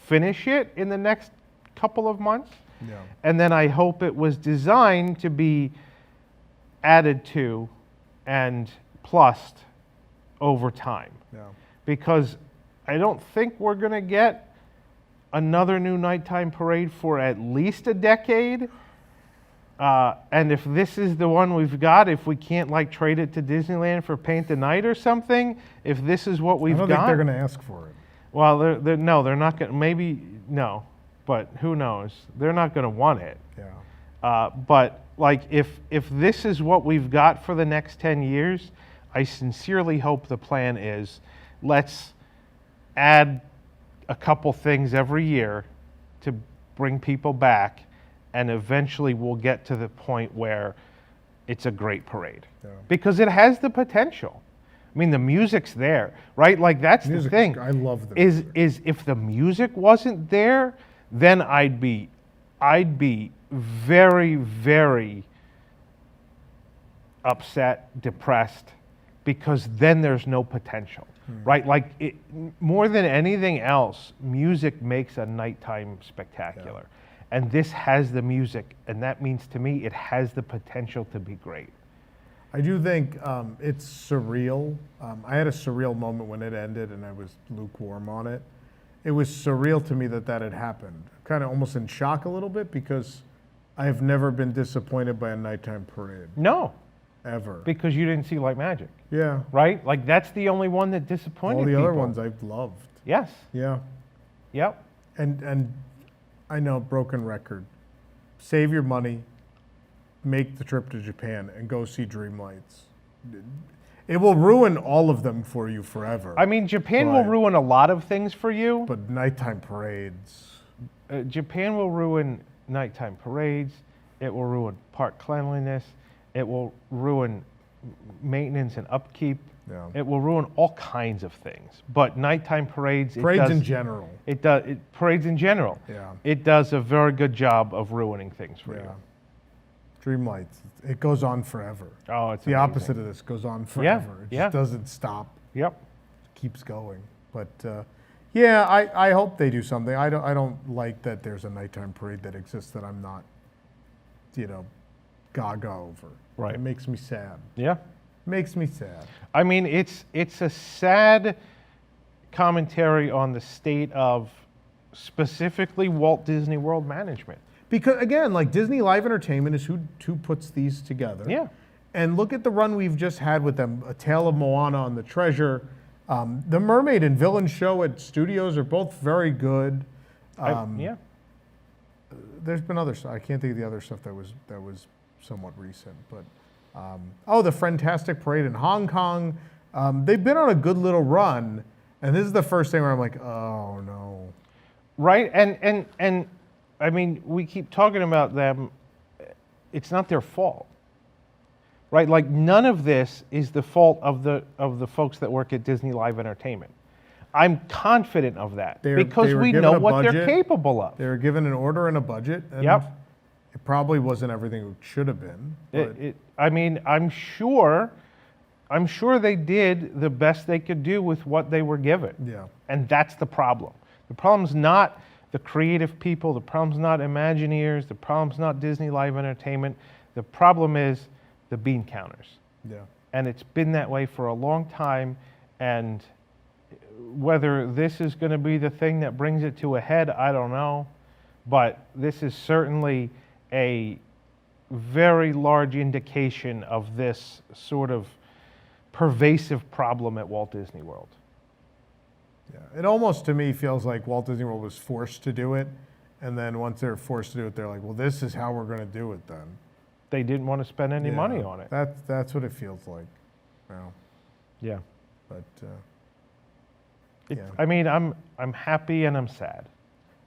finish it in the next couple of months. Yeah. And then I hope it was designed to be added to and plussed over time. Yeah. Because I don't think we're going to get another new nighttime parade for at least a decade. And if this is the one we've got, if we can't like trade it to Disneyland for Paint the Night or something, if this is what we've I don't got, think they're going to ask for it. well, no, they're not going to, maybe, no, but who knows? They're not going to want it. Yeah. But like, if this is what we've got for the next 10 years, I sincerely hope the plan is, let's add a couple things every year to bring people back, and eventually we'll get to the point where it's a great parade. Yeah. Because it has the potential. I mean, the music's there, right? Like, that's the Music, thing. I love the is music. is if the music wasn't there, then I'd be very, very upset, depressed, because then there's no potential, right? Like, more than anything else, music makes a nighttime spectacular. And this has the music, and that means to me it has the potential to be great. I do think it's surreal. I had a surreal moment when it ended, and I was lukewarm on it. It was surreal to me that had happened. Kind of almost in shock a little bit, because I have never been disappointed by a nighttime parade, No, ever. because you didn't see Like Magic, Yeah. right? Like, that's the only one that disappointed All the people. other ones I've loved. Yes. Yeah. Yep. And I know, broken record. Save your money, make the trip to Japan, and go see Dreamlights. It will ruin all of them for you forever. I mean, Japan will But- ruin a lot of things for you. But nighttime parades. Japan will ruin nighttime parades. It will ruin park cleanliness. It will ruin maintenance and upkeep. Yeah. It will ruin all kinds of things. But nighttime parades, Parades it in does, general. it does parades in general. Yeah. It does a very good job of ruining things for Yeah. you. Dreamlights. It goes on forever. Oh, it's The amazing. opposite of this goes on forever. It yeah. just doesn't stop. Yep. Keeps going. But yeah, I hope they do something. I don't like that there's a nighttime parade that exists that I'm not, gaga over. Right. It makes me sad. Yeah. Makes me sad. I mean, it's a sad commentary on the state of specifically Walt Disney World management. Because again, like Disney Live Entertainment is who puts these together. Yeah. And look at the run we've just had with them. A Tale of Moana on the Treasure. The Mermaid and Villain Show at Studios are both very good. Yeah. There's been other stuff. I can't think of the other stuff that was somewhat recent. But the Fantastic Parade in Hong Kong. They've been on a good little run, and this is the first thing where I'm like, oh no. Right. And I mean, we keep talking about them. It's not their fault. Right? Like, none of this is the fault of the folks that work at Disney Live Entertainment. I'm confident of that because they were we given know a what they're budget. capable of. They were given an order and a budget, and Yep. it probably wasn't everything it should have been. But I mean, I'm sure they did the best they could do with what they were given. yeah, And that's the problem. The problem's not the creative people. The problem's not Imagineers. The problem's not Disney Live Entertainment. The problem is the bean counters. yeah. and it's been that way for a long time. And whether this is going to be the thing that brings it to a head, I don't know. But this is certainly a very large indication of this sort of pervasive problem at Walt Disney World. Yeah, it almost to me feels like Walt Disney World was forced to do it, and then once they're forced to do it, they're like, well, this is how we're going to do it then. They didn't want to spend any Yeah, money on it. That's what it feels like. Now, Yeah. but It- yeah. I mean, I'm happy and I'm sad.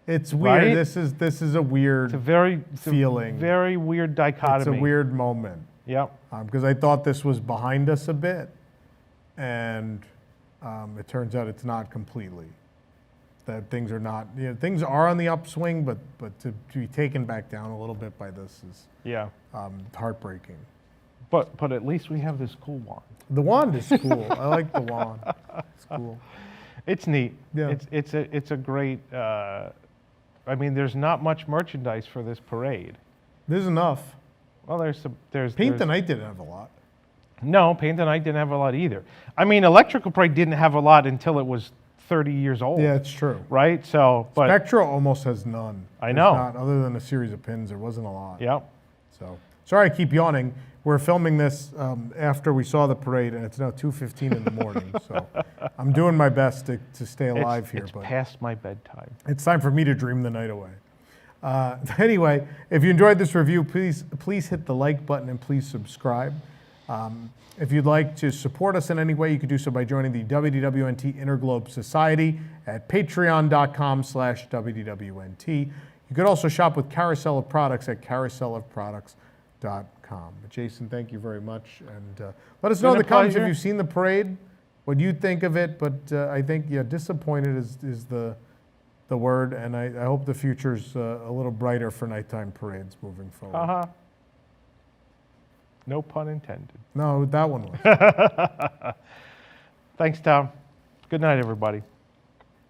it's weird. Right? This is a weird It's a very feeling. very weird It's dichotomy. a weird moment Yep. because I thought this was behind us a bit, and it turns out it's not completely. That things are not, things are on the upswing, but to be taken back down a little bit by this is Yeah. heartbreaking. But at least we have this cool wand. The wand is cool. I like the wand. It's cool. It's neat. Yeah. It's a great. I mean, there's not much merchandise for this parade. There's enough. Well, there's Paint the there's- Night didn't have a lot. No, Paint the Night didn't have a lot either. I mean, Electrical Parade didn't have a lot until it was 30 years old. Yeah, it's true. Right. So, but Spectra almost has none. I There's know. not, other than a series of pins, there wasn't a lot. yep. So sorry, I keep yawning. We're filming this after we saw the parade, and it's now 2:15 in the morning. So I'm doing my best to stay alive here, It's but past my bedtime. it's time for me to dream the night away. Anyway, if you enjoyed this review, please hit the like button and please subscribe. If you'd like to support us in any way, you can do so by joining the WDWNT Interglobe Society at patreon.com/WDWNT. You could also shop with Carousel of Products at carouselofproducts.com. But Jason, thank you very much. And let us know in Been the a comments if pleasure. you've seen the parade, what you think of it. But I think, disappointed is the word. And I hope the future's a little brighter for nighttime parades moving forward. Haha. No pun intended. No, that one was. Thanks, Tom. Good night, everybody.